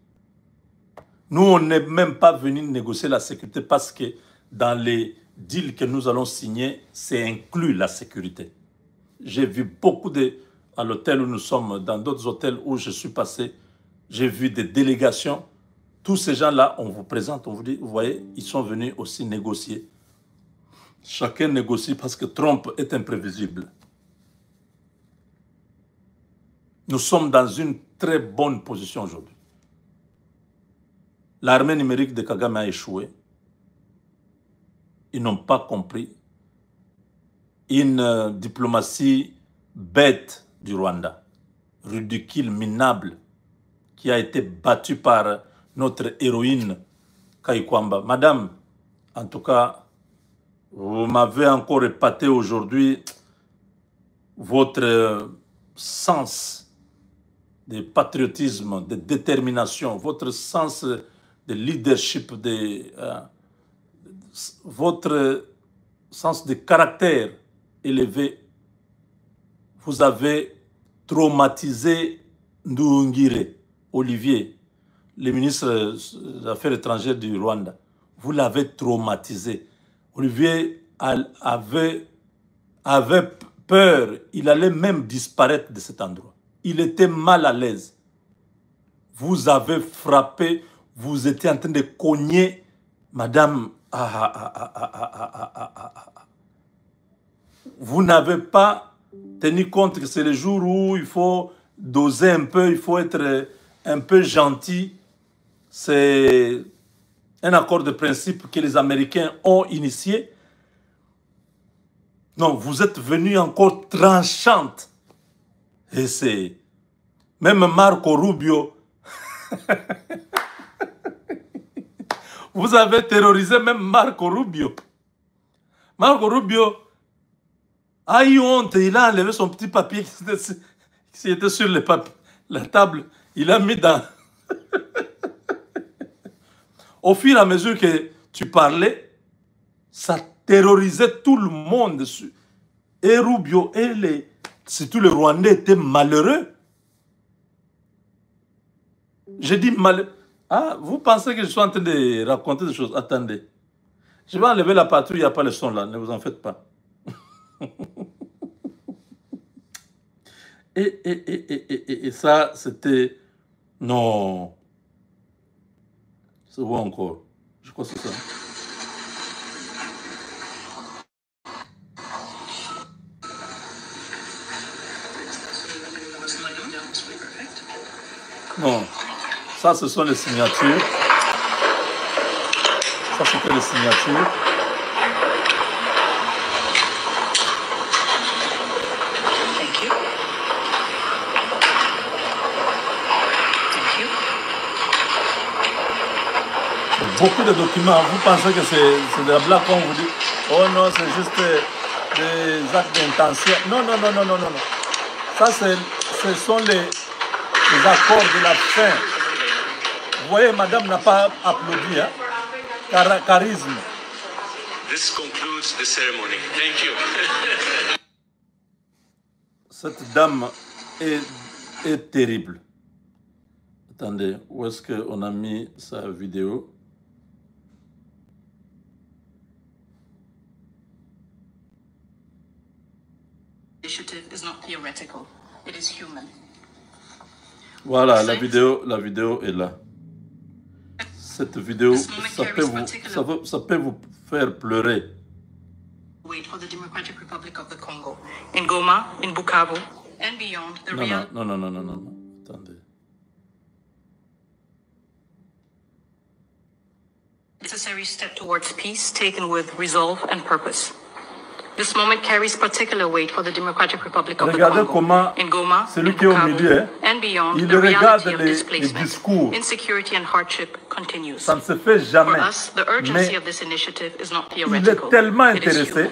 Nous, on n'est même pas venu négocier la sécurité parce que dans les deals que nous allons signer, c'est inclus la sécurité. J'ai vu beaucoup à l'hôtel où nous sommes, dans d'autres hôtels où je suis passé, j'ai vu des délégations. Tous ces gens-là, on vous présente, on vous dit, vous voyez, ils sont venus aussi négocier. Chacun négocie parce que Trump est imprévisible. Nous sommes dans une très bonne position aujourd'hui. L'armée numérique de Kagame a échoué. Ils n'ont pas compris. Une diplomatie bête du Rwanda, ridicule, minable, qui a été battue par notre héroïne Kaykwamba. Madame, en tout cas, vous m'avez encore épaté aujourd'hui votre sens de patriotisme, de détermination, votre sens de leadership, votre sens de caractère élevé. Vous avez traumatisé Nduhungirehe, Olivier, le ministre des Affaires étrangères du Rwanda. Vous l'avez traumatisé. Olivier avait peur. Il allait même disparaître de cet endroit. Il était mal à l'aise. Vous avez frappé. Vous étiez en train de cogner. Madame, vous n'avez pas tenu compte que c'est le jour où il faut doser un peu, il faut être un peu gentil. C'est un accord de principe que les Américains ont initié. Non, vous êtes venu encore tranchante. Et c'est... Même Marco Rubio... Vous avez terrorisé même Marco Rubio. Marco Rubio a eu honte. Il a enlevé son petit papier qui était sur la table. Il a mis dans... Au fur et à mesure que tu parlais, ça terrorisait tout le monde. Et Rubio et surtout les Rwandais étaient malheureux. J'ai dit malheureux. Ah, vous pensez que je suis en train de raconter des choses? Attendez. Je vais enlever la patrouille, il n'y a pas le son là, ne vous en faites pas. Et ça, c'était... Non. C'est où encore? Je crois que c'est ça. Non. Ça, ce sont les signatures. Ça, c'était les signatures. Thank you. Thank you. Beaucoup de documents. Vous pensez que c'est de la blague quand on vous dit oh non, c'est juste des actes d'intention. Non, non, non, non, non, non. Ça, ce sont les accords de la fin. Vous voyez, madame n'a pas applaudi. Hein? Charisme. This concludes the ceremony. Thank you. Cette dame est terrible. Attendez, où est-ce qu'on a mis sa vidéo? Initiative is not theoretical. It is human. Voilà, la vidéo est là. Cette vidéo, ça peut vous faire pleurer. Wait for the Democratic Republic of the Congo. In Goma, in Bukavu, and beyond the real... Non. Attendez. Necessary step towards peace taken with resolve and purpose. This moment carries particular weight for the Democratic Republic of the Congo. In Goma, in Bukavu, and beyond, the reality of displacement, insecurity and hardship continues. Ça ne se fait jamais. For us, the urgency of this initiative is not theoretical. Il est tellement intéressé.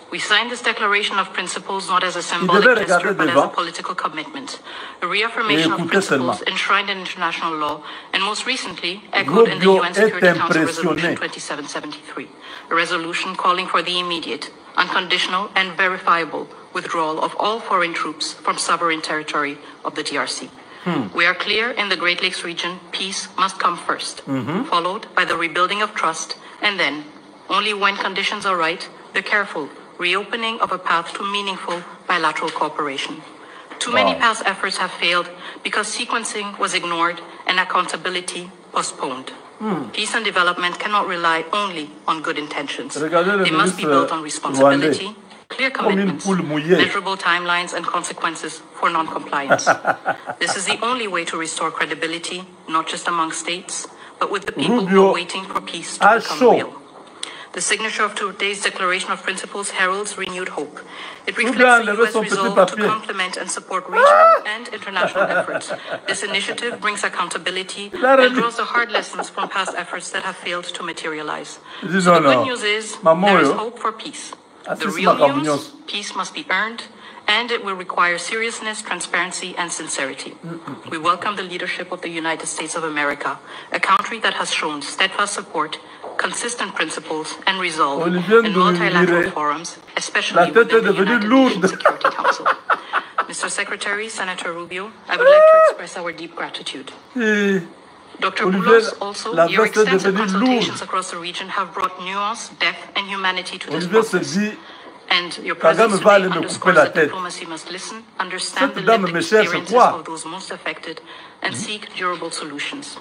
We signed this declaration of principles not as a symbolic gesture, but as a political commitment, a reaffirmation of principles enshrined in international law, and most recently echoed in the UN Security Council Resolution 2773, a resolution calling for the immediate, unconditional, and verifiable withdrawal of all foreign troops from sovereign territory of the DRC. We are clear in the Great Lakes region, peace must come first, followed by the rebuilding of trust, and then, only when conditions are right, the careful reopening of a path to meaningful bilateral cooperation. Too many past efforts have failed because sequencing was ignored and accountability postponed. Peace and development cannot rely only on good intentions. They must be built on responsibility, clear commitments, measurable timelines, and consequences for non-compliance. This is the only way to restore credibility, not just among states, but with the people who are waiting for peace to become real. The signature of today's Declaration of Principles heralds renewed hope. It reflects the U.S. resolve to complement and support regional and international efforts. This initiative brings accountability and draws the hard lessons from past efforts that have failed to materialize. So the good news is there is hope for peace. The real news, peace must be earned, and it will require seriousness, transparency, and sincerity. We welcome the leadership of the United States of America, a country that has shown steadfast support, consistent principles, and resolve in multilateral forums, especially within the United Nations Security Council. Mr. Secretary, Senator Rubio, I would like to express our deep gratitude. Dr. Boulos, also, your extensive consultations across the region have brought nuance, depth, and humanity to this process. And your presence today underscores that diplomacy must listen, understand the lived experiences of those most affected, and seek durable solutions.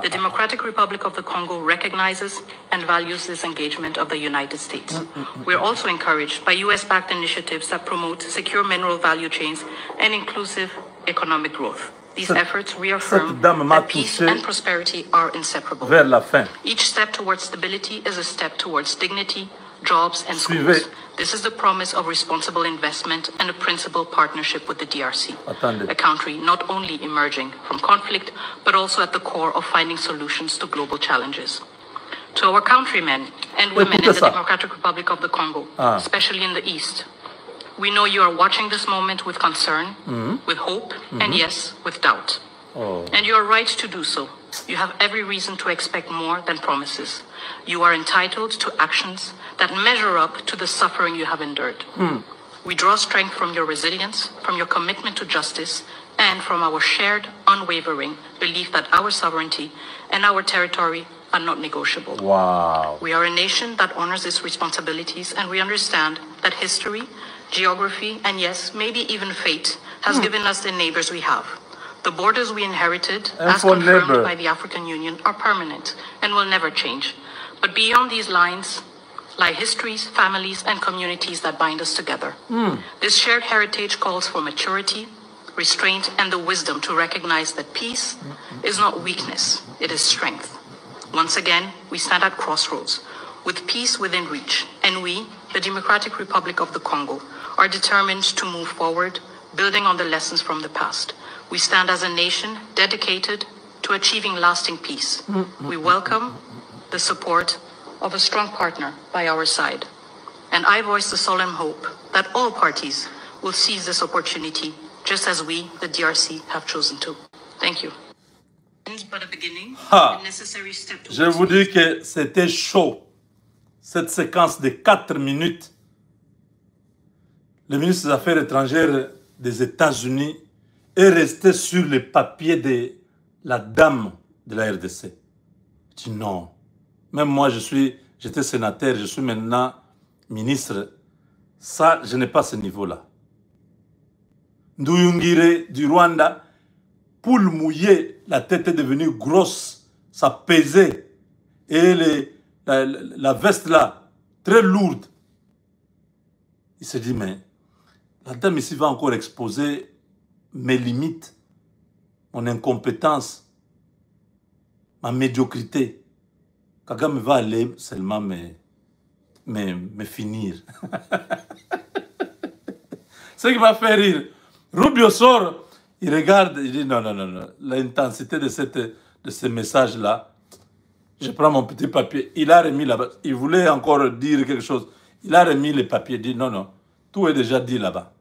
The Democratic Republic of the Congo recognizes and values this engagement of the United States. We are also encouraged by US-backed initiatives that promote secure mineral value chains and inclusive economic growth. These efforts reaffirm that peace and prosperity are inseparable. Each step towards stability is a step towards dignity, jobs, and schools. This is the promise of responsible investment and a principled partnership with the DRC, a country not only emerging from conflict, but also at the core of finding solutions to global challenges. To our countrymen and women in the Democratic Republic of the Congo, especially in the East, we know you are watching this moment with concern, with hope, and yes, with doubt. And you are right to do so. You have every reason to expect more than promises. You are entitled to actions that measure up to the suffering you have endured. We draw strength from your resilience, from your commitment to justice, and from our shared, unwavering belief that our sovereignty and our territory are not negotiable. Wow. We are a nation that honors its responsibilities, and we understand that history, geography, and yes, maybe even fate has given us the neighbors we have. The borders we inherited, as confirmed by the African Union, are permanent and will never change. But beyond these lines lie histories, families, and communities that bind us together. This shared heritage calls for maturity, restraint, and the wisdom to recognize that peace is not weakness, it is strength. Once again, we stand at crossroads, with peace within reach, and we, the Democratic Republic of the Congo, are determined to move forward, building on the lessons from the past. We stand as a nation dedicated to achieving lasting peace. We welcome the support of a strong partner by our side. And I voice the solemn hope that all parties will seize this opportunity, just as we, the DRC, have chosen to. Thank you. Je vous dis que c'était chaud. Cette séquence de 4 minutes. Le ministre des Affaires étrangères des États-Unis est resté sur le papier de la dame de la RDC. Je dis non. Même moi, j'étais sénateur, je suis maintenant ministre. Ça, je n'ai pas ce niveau-là. Nduyungire du Rwanda, poule mouillée, la tête est devenue grosse, ça pesait. Et la veste là, très lourde. Il se dit, mais la dame ici va encore exposer mes limites, mon incompétence, ma médiocrité. Kagame va aller seulement me finir. Ce qui m'a fait rire. Rubio sort, il regarde, il dit non, non, non, non. L'intensité de ce message-là, je prends mon petit papier. Il a remis là-bas. Il voulait encore dire quelque chose. Il a remis les papiers. Il dit non, non, tout est déjà dit là-bas.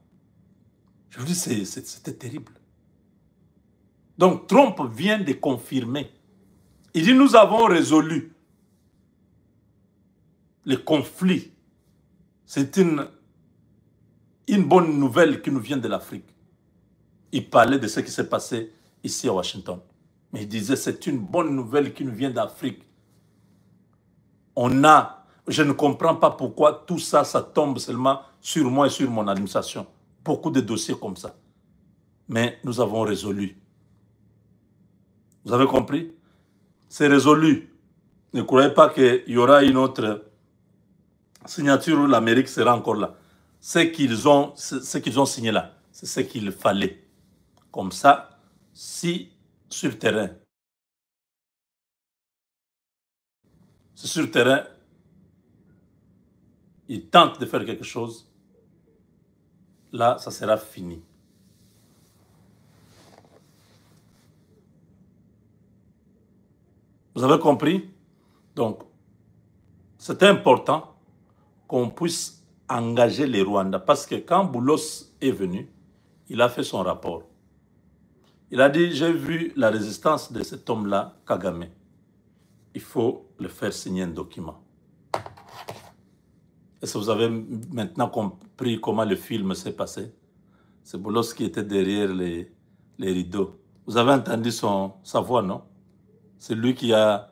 Je vous dis, c'était terrible. Donc Trump vient de confirmer. Il dit nous avons résolu le conflit. C'est une bonne nouvelle qui nous vient de l'Afrique. Il parlait de ce qui s'est passé ici à Washington. Mais il disait c'est une bonne nouvelle qui nous vient d'Afrique. Je ne comprends pas pourquoi tout ça, ça tombe seulement sur moi et sur mon administration. Beaucoup de dossiers comme ça. Mais nous avons résolu. Vous avez compris? C'est résolu. Ne croyez pas qu'il y aura une autre signature où l'Amérique sera encore là. Ce qu'ils ont signé là, c'est ce qu'il fallait. Comme ça, si sur terrain, ils tentent de faire quelque chose, là, ça sera fini. Vous avez compris? Donc, c'était important qu'on puisse engager les Rwandais. Parce que quand Boulos est venu, il a fait son rapport. Il a dit, j'ai vu la résistance de cet homme-là, Kagame. Il faut le faire signer un document. Est-ce que vous avez maintenant compris comment le film s'est passé? C'est Boulos qui était derrière les rideaux. Vous avez entendu sa voix, non? C'est lui qui a...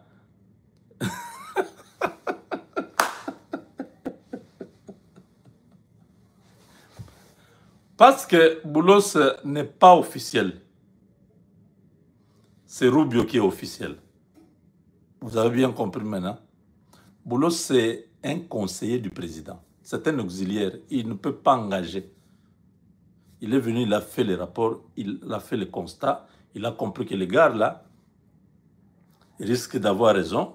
Parce que Boulos n'est pas officiel. C'est Rubio qui est officiel. Vous avez bien compris maintenant. Boulos, c'est un conseiller du président. C'est un auxiliaire. Il ne peut pas engager. Il est venu, il a fait les rapports, il a fait le constat. Il a compris que les gars là, ils risquent d'avoir raison.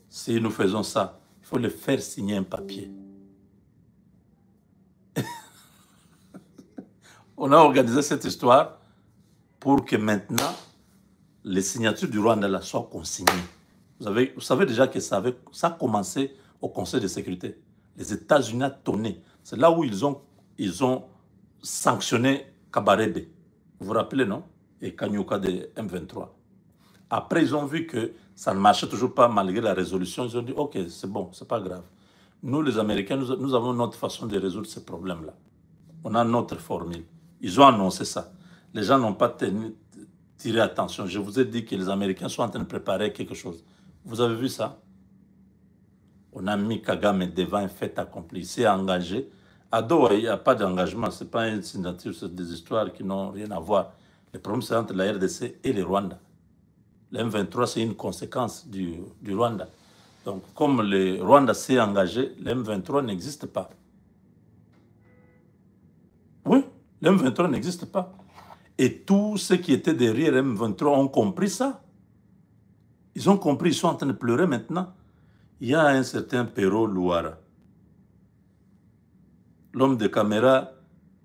Si nous faisons ça, il faut le faire signer un papier. On a organisé cette histoire pour que maintenant, les signatures du Rwanda là soient consignées. Vous savez déjà que ça a commencé au Conseil de sécurité. Les États-Unis ont tonné. C'est là où ils ont sanctionné Kabarebe. Vous vous rappelez, non? Et Kanyuka de M23. Après, ils ont vu que ça ne marchait toujours pas malgré la résolution. Ils ont dit, ok, c'est bon, c'est pas grave. Nous, les Américains, nous avons notre façon de résoudre ces problèmes-là. On a notre formule. Ils ont annoncé ça. Les gens n'ont pas tiré attention. Je vous ai dit que les Américains sont en train de préparer quelque chose. Vous avez vu ça? On a mis Kagame devant un fait accompli. Il s'est engagé. À Doha, il n'y a pas d'engagement. Ce n'est pas une signature, c'est des histoires qui n'ont rien à voir. Le problème, c'est entre la RDC et le Rwanda. Le M23, c'est une conséquence du Rwanda. Donc, comme le Rwanda s'est engagé, le M23 n'existe pas. Oui, le M23 n'existe pas. Et tous ceux qui étaient derrière M23 ont compris ça. Ils ont compris, ils sont en train de pleurer maintenant. Il y a un certain Pero Louara, l'homme de caméra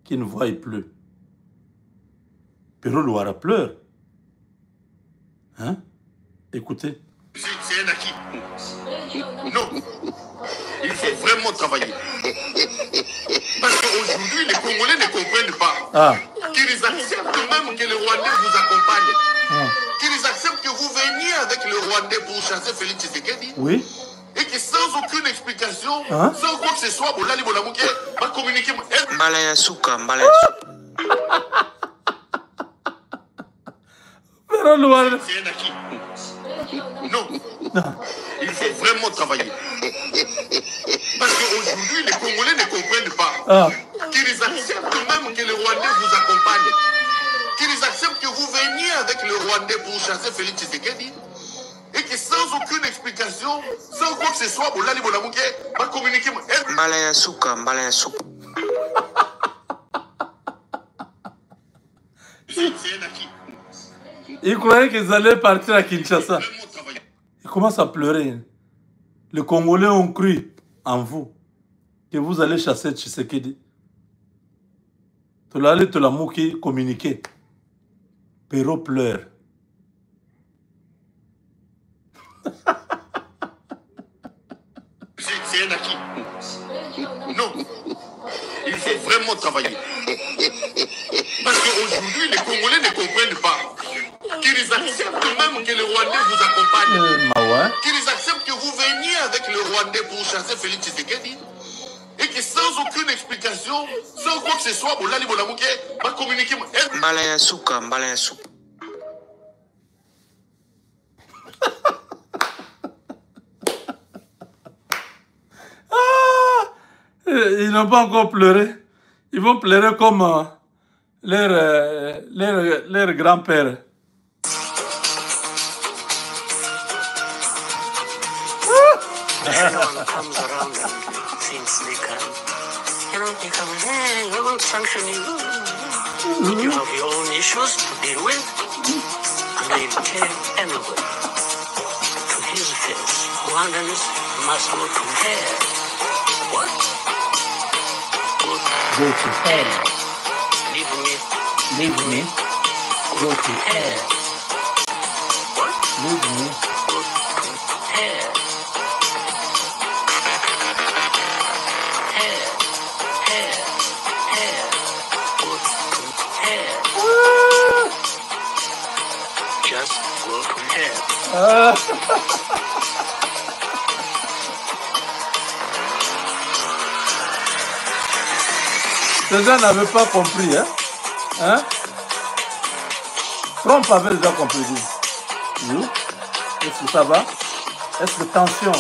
qui ne voit plus. Pero Louara pleure. Hein? Écoutez. C'est un acquis. Non. Il faut vraiment travailler. Parce qu'aujourd'hui, les Congolais ne comprennent pas. Qu'ils acceptent même que les Rwandais vous accompagnent. Qu'ils acceptent que vous veniez avec les Rwandais pour chasser Félix Tshisekedi. Oui. Et que sans aucune explication, sans quoi que ce soit, Bolali Bolamouké va communiquer. Mbalayasuka. C'est un acquis. Non. Il faut vraiment travailler. Parce qu'aujourd'hui, les Congolais ne comprennent pas. Qu'ils acceptent même que les Rwandais vous accompagnent. Qu'ils acceptent que vous veniez avec les Rwandais pour chasser Félix Tshisekedi. Et que sans aucune explication, sans quoi que ce soit, Bolali Bolamouké va communiquer. Mbalayasuka. C'est un acquis. Ils croyaient qu'ils allaient partir à Kinshasa. Ils commencent à pleurer. Les Congolais ont cru en vous que vous allez chasser Tshisekedi. Tu l'as allé te la mouquer, communiquer. Pero pleure. C'est un acquis. Non. Il faut vraiment travailler. Parce qu'aujourd'hui, les Congolais ne comprennent pas. Qu'ils acceptent même que les Rwandais vous accompagnent. Qu'ils acceptent que vous veniez avec les Rwandais pour chasser Félix Tshisekedi. Et que sans aucune explication, sans quoi que ce soit, Bolali Bolamouké va communiquer. Mbalayasuka. Ils n'ont pas encore pleuré. Ils vont pleurer comme leur grand-père. Everyone comes around and thinks they can, they come, hey, we won't sanction you. You have your own issues to deal with, and they tell everybody to his face. Rwandans must go to hell. What? Go to hell. Leave me. Go to hell. What? Leave me. Go to hell. Just go to hell. Ces gens n'avaient pas compris, hein? Trump avait déjà compris. Oui. Est-ce que ça va? Est-ce que tension?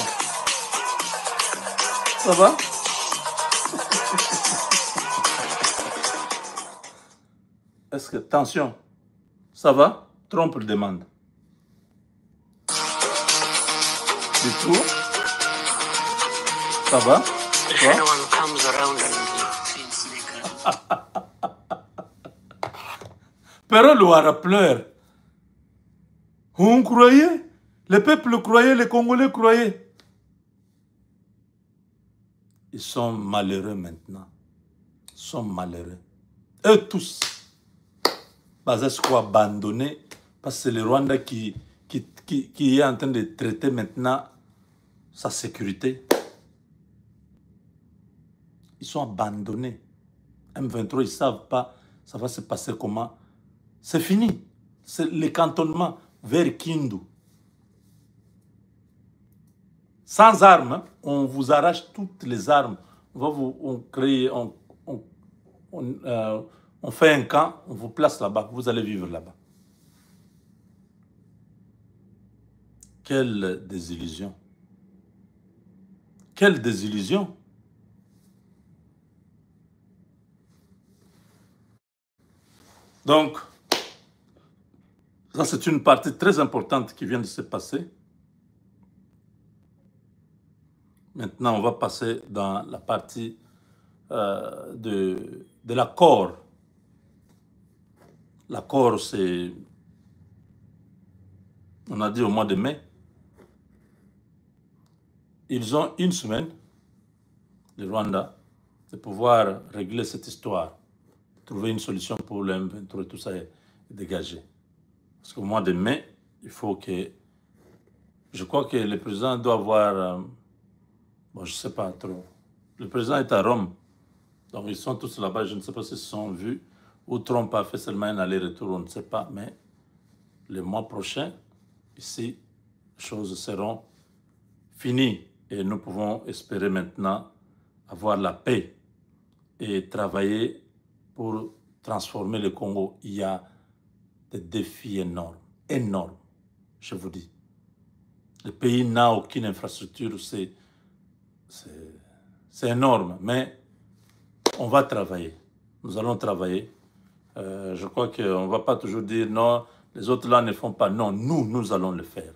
Ça va? Est-ce que tension? Ça va? Trump le demande. Du tout? Ça va? Everyone comes around and thinks they can. Pero Louara pleure. On croyait? Le peuple croyait, les Congolais croyaient. Ils sont malheureux maintenant. Ils sont malheureux. Eux tous. Bazesco abandonné parce que c'est le Rwanda qui est en train de traiter maintenant sa sécurité. Ils sont abandonnés. M23, ils ne savent pas ça va se passer comment. C'est fini. C'est le cantonnement vers Kindu. Sans armes, on vous arrache toutes les armes. On va vous créer, on fait un camp, on vous place là-bas, vous allez vivre là-bas. Quelle désillusion. Quelle désillusion. Donc, ça c'est une partie très importante qui vient de se passer. Maintenant, on va passer dans la partie de l'accord L'accord, c'est, on a dit au mois de mai. Ils ont une semaine, le Rwanda, de pouvoir régler cette histoire, trouver une solution pour le M23 et tout ça est dégagé. Parce qu'au mois de mai, il faut que... Je crois que le président doit avoir... bon, je ne sais pas trop. Le président est à Rome. Donc, ils sont tous là-bas. Je ne sais pas s'ils se sont vus. Ou Trump a fait seulement un aller-retour, on ne sait pas. Mais le mois prochain, ici, les choses seront finies. Et nous pouvons espérer maintenant avoir la paix et travailler pour transformer le Congo. Il y a des défis énormes, énormes, je vous dis. Le pays n'a aucune infrastructure, c'est énorme, mais on va travailler. Nous allons travailler. Je crois qu'on ne va pas toujours dire non, les autres là ne font pas. Non, nous allons le faire.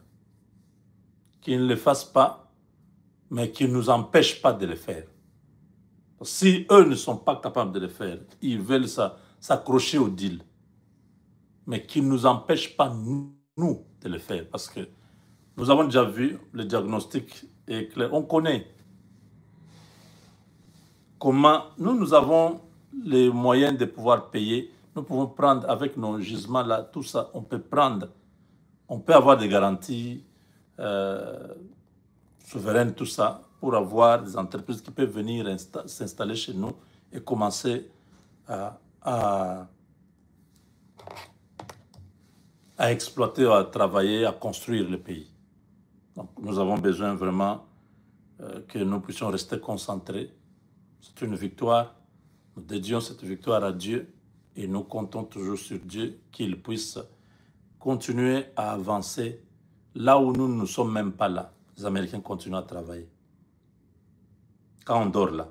Qu'ils ne le fassent pas, mais qu'ils ne nous empêchent pas de le faire. Si eux ne sont pas capables de le faire, ils veulent s'accrocher au deal. Mais qu'ils ne nous empêchent pas, nous, de le faire. Parce que nous avons déjà vu, le diagnostic est clair. On connaît comment nous avons les moyens de pouvoir payer. Nous pouvons prendre avec nos gisements là, tout ça, on peut prendre. On peut avoir des garanties souveraines, tout ça, pour avoir des entreprises qui peuvent venir s'installer chez nous et commencer à exploiter, à travailler, à construire le pays. Donc, nous avons besoin vraiment que nous puissions rester concentrés. C'est une victoire. Nous dédions cette victoire à Dieu et nous comptons toujours sur Dieu qu'il puisse continuer à avancer là où nous ne sommes même pas là. Les Américains continuent à travailler. Quand on dort là,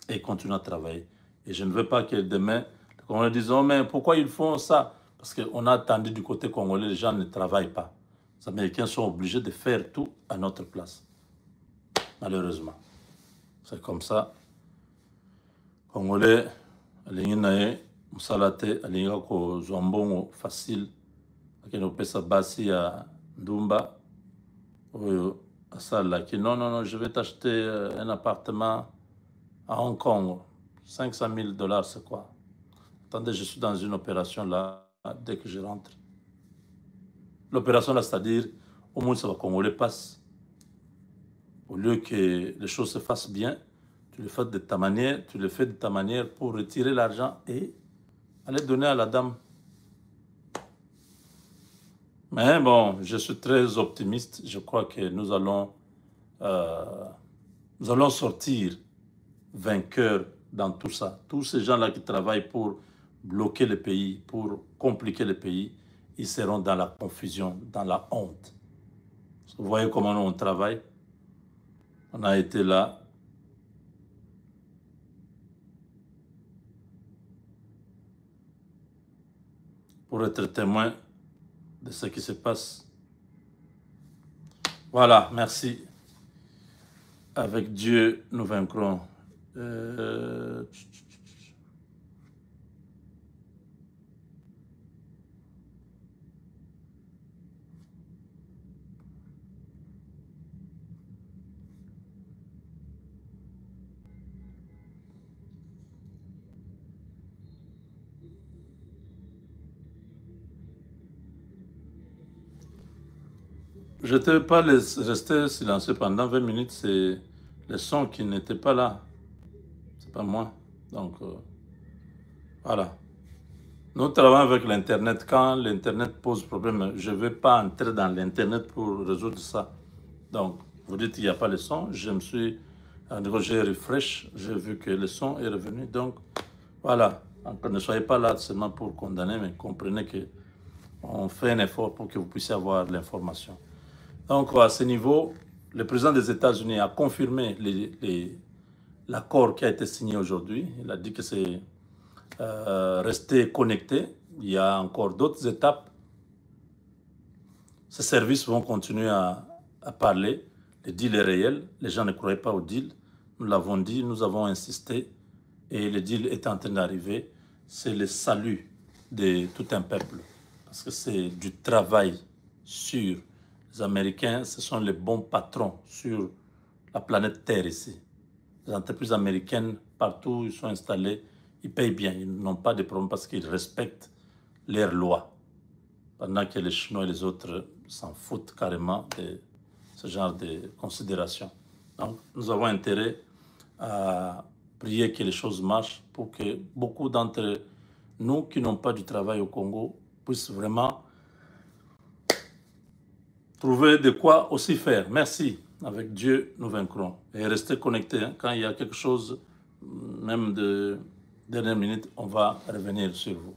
et ils continuent à travailler. Et je ne veux pas que demain, les Congolais disent oh, mais pourquoi ils font ça? Parce qu'on a attendu du côté congolais, les gens ne travaillent pas. Les Américains sont obligés de faire tout à notre place. Malheureusement. C'est comme ça. Congolais, alingi nae, musalate, alinga ko zombongo facile. Akeno pesa basi ya Ndumba. Asala qui non, je vais t'acheter un appartement à Hong Kong. 500 000 $, c'est quoi? Attendez, je suis dans une opération là, dès que je rentre. L'opération là, c'est-à-dire, au moins ça va Congolais passe. Au lieu que les choses se fassent bien, tu le fais de ta manière, pour retirer l'argent et aller donner à la dame. Mais bon, je suis très optimiste. Je crois que nous allons sortir vainqueurs dans tout ça. Tous ces gens-là qui travaillent pour bloquer le pays, pour compliquer le pays, ils seront dans la confusion, dans la honte. Vous voyez comment on travaille? On a été là. Pour être témoin de ce qui se passe. Voilà, merci. Avec Dieu, nous vaincrons. Je n'étais pas resté silencieux pendant 20 minutes, c'est le son qui n'était pas là. C'est pas moi. Donc, voilà. Nous travaillons avec l'Internet. Quand l'Internet pose problème, je ne vais pas entrer dans l'Internet pour résoudre ça. Donc, vous dites qu'il n'y a pas le son. Je me suis... J'ai refresh, j'ai vu que le son est revenu. Donc, voilà. Donc, ne soyez pas là seulement pour condamner, mais comprenez qu'on fait un effort pour que vous puissiez avoir l'information. Donc, à ce niveau, le président des États-Unis a confirmé l'accord qui a été signé aujourd'hui. Il a dit que c'est rester connecté. Il y a encore d'autres étapes. Ces services vont continuer à parler. Le deal est réel. Les gens ne croyaient pas au deal. Nous l'avons dit, nous avons insisté. Et le deal est en train d'arriver. C'est le salut de tout un peuple. Parce que c'est du travail sûr. Les Américains, ce sont les bons patrons sur la planète Terre ici. Les entreprises américaines, partout où ils sont installés, ils payent bien. Ils n'ont pas de problème parce qu'ils respectent leurs lois. Pendant que les Chinois et les autres s'en foutent carrément de ce genre de considération. Donc, nous avons intérêt à prier que les choses marchent pour que beaucoup d'entre nous qui n'ont pas du travail au Congo puissent vraiment trouver de quoi aussi faire. Merci. Avec Dieu, nous vaincrons. Et restez connectés. Hein. Quand il y a quelque chose, même de dernière minute, on va revenir sur vous.